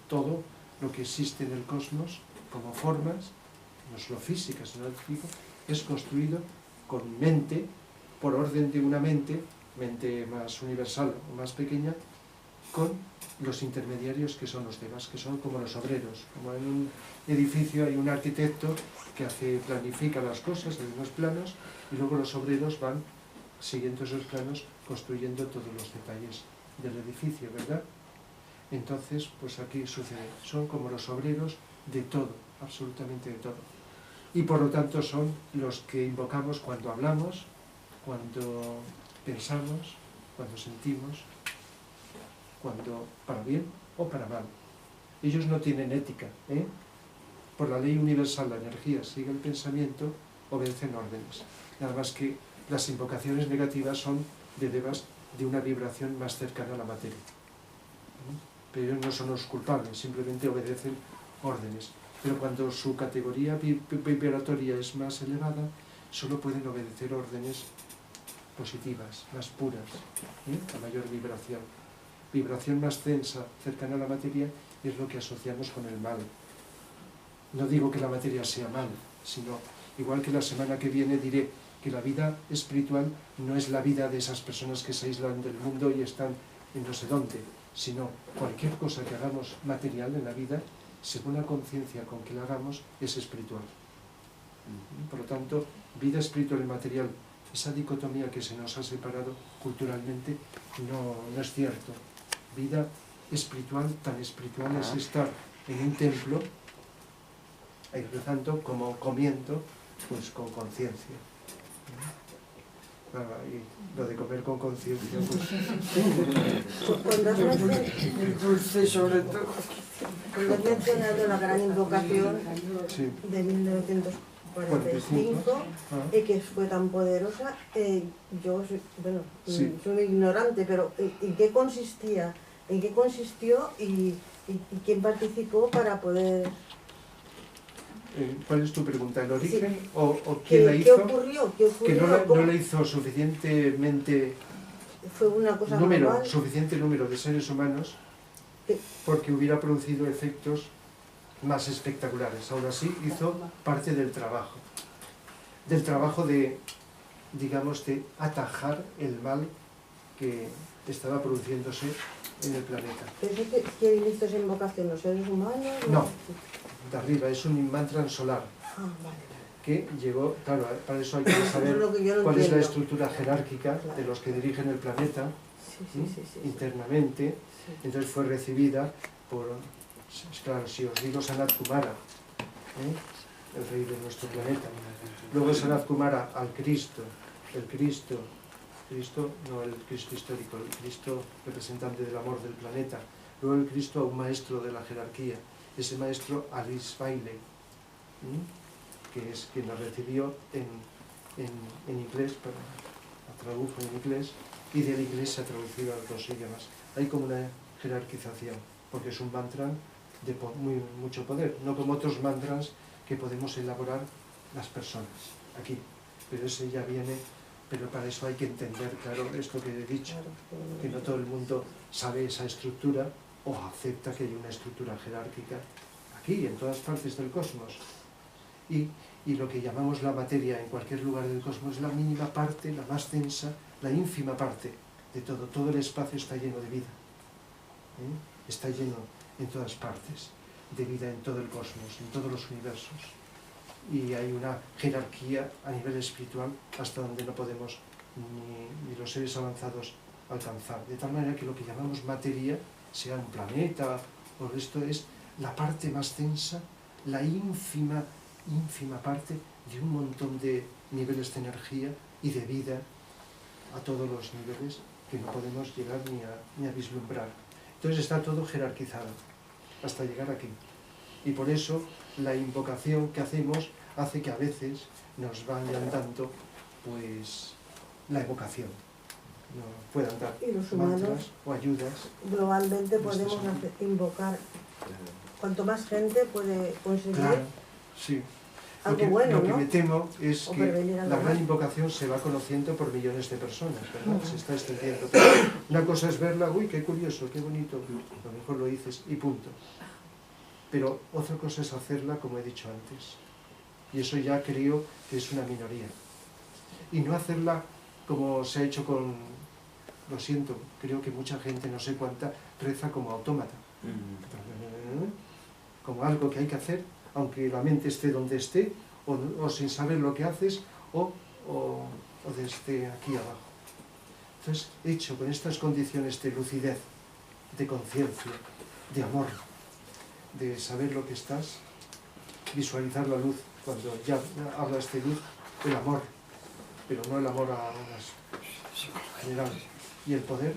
Todo lo que existe en el cosmos, como formas, no solo físicas, sino físico, es construido con mente, por orden de una mente más universal o más pequeña, con los intermediarios que son los devas, que son como los obreros. Como en un edificio hay un arquitecto que planifica las cosas en unos planos y luego los obreros van siguiendo esos planos construyendo todos los detalles del edificio, ¿verdad? Entonces, pues aquí sucede, son como los obreros de todo, absolutamente de todo. Y por lo tanto son los que invocamos cuando hablamos, cuando pensamos, cuando sentimos, cuando para bien o para mal. Ellos no tienen ética, ¿eh? Por la ley universal, la energía sigue el pensamiento, obedecen órdenes. Nada más que las invocaciones negativas son de devas de una vibración más cercana a la materia. Pero ellos no son los culpables, simplemente obedecen órdenes. Pero cuando su categoría vibratoria es más elevada, solo pueden obedecer órdenes positivas, más puras, a mayor vibración. Vibración más densa, cercana a la materia, es lo que asociamos con el mal. No digo que la materia sea mal, sino, igual que la semana que viene diré que la vida espiritual no es la vida de esas personas que se aíslan del mundo y están en no sé dónde, sino cualquier cosa que hagamos material en la vida, según la conciencia con que la hagamos, es espiritual. Por lo tanto, vida espiritual y material, esa dicotomía que se nos ha separado culturalmente, no es cierto. Vida espiritual, tan espiritual es estar en un templo, rezando como comiendo, pues con conciencia. Y lo de comer con conciencia, pues... Cuando has mencionado la gran invocación de 1945, que fue tan poderosa, yo soy ignorante, pero ¿en qué consistía? ¿En qué consistió y quién participó para poder...? ¿Cuál es tu pregunta? ¿El origen? Sí. ¿O quién la hizo? ¿Qué ocurrió? Que no la hizo suficientemente... Fue una cosa suficiente número de seres humanos porque hubiera producido efectos más espectaculares. Aún así hizo parte del trabajo de, digamos, de atajar el mal que estaba produciéndose en el planeta. ¿Quién hizo esa invocación? ¿Los seres humanos? No, de arriba, es un mantra solar. Vale. Que llegó, claro, para eso hay que saber cuál es la estructura jerárquica de los que dirigen el planeta internamente. Entonces fue recibida por, claro, si os digo Sanat Kumara, el rey de nuestro planeta. Luego Sanat Kumara al Cristo, no el Cristo histórico, el Cristo representante del amor del planeta. Luego el Cristo a un maestro de la jerarquía, ese maestro Alice Bailey, que es quien la recibió en inglés, la tradujo en inglés, y del inglés se ha traducido a otros idiomas. Hay como una jerarquización, porque es un mantra de mucho poder, no como otros mantras que podemos elaborar las personas aquí, pero ese ya viene, pero para eso hay que entender, claro, esto que he dicho, que no todo el mundo sabe esa estructura o acepta que hay una estructura jerárquica aquí, en todas partes del cosmos. Y lo que llamamos la materia en cualquier lugar del cosmos es la mínima parte, la más densa, la ínfima parte de todo. Todo el espacio está lleno de vida. Está lleno en todas partes de vida, en todo el cosmos, en todos los universos. y hay una jerarquía a nivel espiritual hasta donde no podemos ni los seres avanzados alcanzar. De tal manera que lo que llamamos materia, sea un planeta o esto, es la parte más densa, la ínfima parte de un montón de niveles de energía y de vida a todos los niveles que no podemos llegar ni a vislumbrar. Entonces está todo jerarquizado hasta llegar aquí. Y por eso la invocación que hacemos hace que a veces nos vayan dando pues la evocación. Nos puedan dar Y los humanos, mantras o ayudas. Globalmente podemos invocar. Cuanto más gente puede conseguir, Claro, sí. algo bueno, lo que ¿no? me temo es O que prevenir algo la gran mal. invocación se va conociendo por millones de personas, ¿verdad? Se está extendiendo. Pero una cosa es verla, uy, qué curioso, qué bonito, a lo mejor lo dices y punto. Pero otra cosa es hacerla como he dicho antes. Y eso ya creo que es una minoría. Y no hacerla como se ha hecho con, lo siento, creo que mucha gente, no sé cuánta, reza como autómata. Como algo que hay que hacer, aunque la mente esté donde esté, o sin saber lo que haces, o desde aquí abajo. Entonces, hecho con estas condiciones de lucidez, de conciencia, de amor, de saber lo que estás, visualizar la luz, cuando ya hablas de luz, el amor, pero no el amor a unas general, y el poder,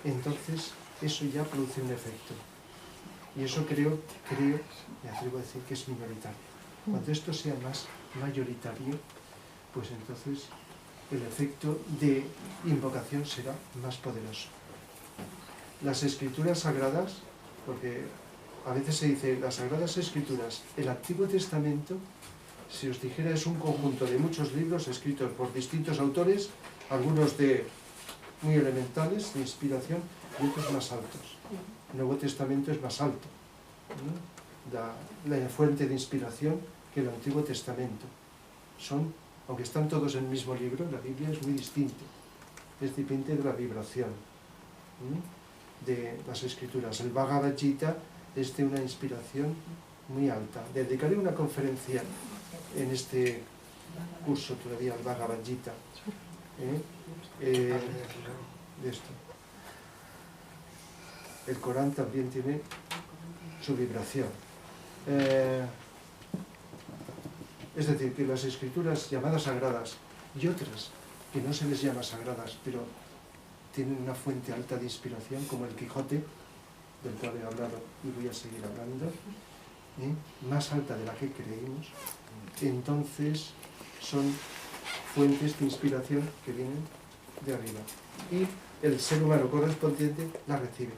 entonces eso ya produce un efecto. Y eso creo, me atrevo a decir que es minoritario. Cuando esto sea más mayoritario, pues entonces el efecto de invocación será más poderoso. Las escrituras sagradas, porque a veces se dice las sagradas escrituras, el Antiguo Testamento, si os dijera, es un conjunto de muchos libros escritos por distintos autores, algunos muy elementales, de inspiración, y otros más altos. El Nuevo Testamento es más alto, ¿no? La fuente de inspiración que el Antiguo Testamento. Aunque están todos en el mismo libro, la Biblia es muy distinta. Depende de la vibración, ¿no? De las escrituras. El Bhagavad Gita es de una inspiración muy alta. Dedicaré una conferencia en este curso todavía al Bhagavad Gita. De esto. El Corán también tiene su vibración. Es decir, que las escrituras llamadas sagradas y otras que no se les llama sagradas, pero tienen una fuente alta de inspiración, como el Quijote, del cual he hablado y voy a seguir hablando, más alta de la que creímos, entonces son fuentes de inspiración que vienen de arriba. Y el ser humano correspondiente la recibe.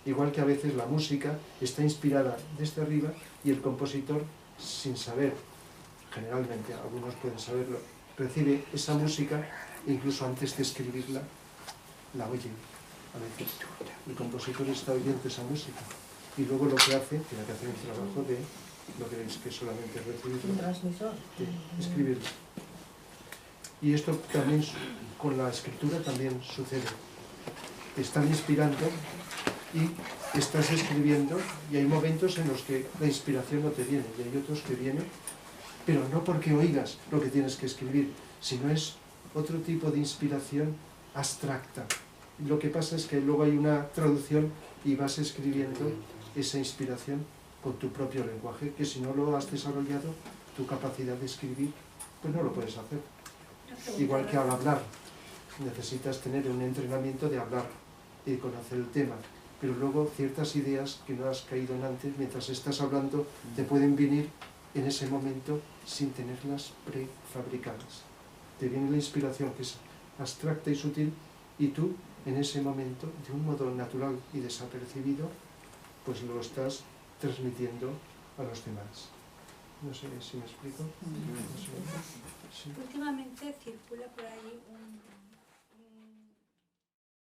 Igual que a veces la música está inspirada desde arriba y el compositor, sin saber, generalmente, algunos pueden saberlo, recibe esa música incluso antes de escribirla, la oye a veces. El compositor está oyendo esa música y luego lo que hace, tiene que hacer el trabajo de lo que es que solamente recibirlo, de escribirlo. Y esto también con la escritura también sucede. Te están inspirando y estás escribiendo y hay momentos en los que la inspiración no te viene y hay otros que vienen, pero no porque oigas lo que tienes que escribir, sino es otro tipo de inspiración abstracta. Lo que pasa es que luego hay una traducción y vas escribiendo esa inspiración con tu propio lenguaje, que si no lo has desarrollado, tu capacidad de escribir, pues no lo puedes hacer. Igual que al hablar, necesitas tener un entrenamiento de hablar y conocer el tema, pero luego ciertas ideas que no has caído en antes, mientras estás hablando, te pueden venir en ese momento sin tenerlas prefabricadas. Te viene la inspiración que es abstracta y sutil y tú, en ese momento, de un modo natural y desapercibido, pues lo estás transmitiendo a los demás. No sé si me explico. No sé. Sí. Últimamente circula por ahí un